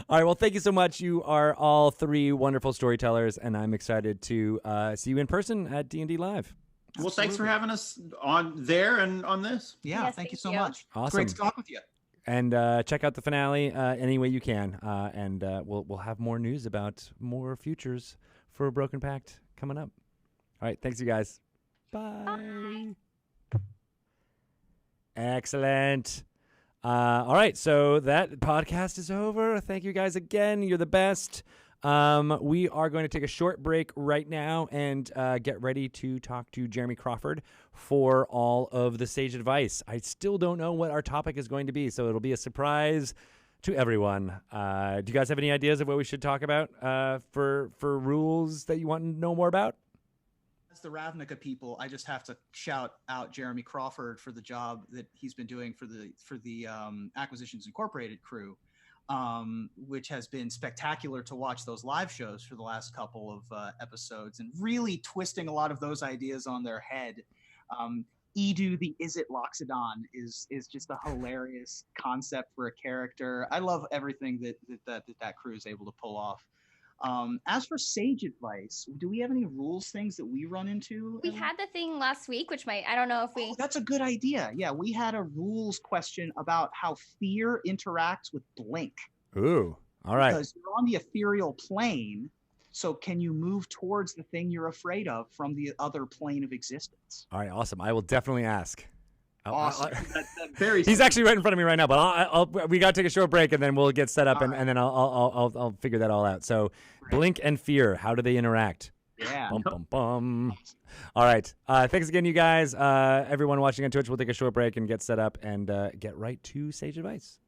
All right. Well, thank you so much. You are all three wonderful storytellers, and I'm excited to see you in person at D&D Live. Well, thanks for having us on there and on this. Yeah, Yes, thank you thank so you. much. Awesome. Great to talk with you. And check out the finale any way you can, and we'll have more news about more futures for Broken Pact coming up. All right. Thanks, you guys. Bye. Excellent. All right, so that podcast is over. Thank you guys again. You're the best. We are going to take a short break right now and get ready to talk to Jeremy Crawford for all of the sage advice. I still don't know what our topic is going to be, so it'll be a surprise to everyone. Do you guys have any ideas of what we should talk about for rules that you want to know more about? As the Ravnica people, I just have to shout out Jeremy Crawford for the job that he's been doing for the Acquisitions Incorporated crew, which has been spectacular to watch those live shows for the last couple of episodes, and really twisting a lot of those ideas on their head. Edu the Izzet Loxodon is just a hilarious concept for a character. I love everything that crew is able to pull off. As for sage advice, do we have any rules things that we run into? We had the thing last week, which I don't know if we... Oh, that's a good idea. Yeah, we had a rules question about how fear interacts with blink. Ooh, all right. Because you're on the ethereal plane, so can you move towards the thing you're afraid of from the other plane of existence? All right, awesome. I will definitely ask. Awesome. He's actually right in front of me right now, but we got to take a short break, and then we'll get set up, and then I'll figure that all out. So, blink and fear, how do they interact? Yeah. Bum, bum, bum. All right. Thanks again, you guys. Everyone watching on Twitch, we'll take a short break and get set up and get right to sage advice.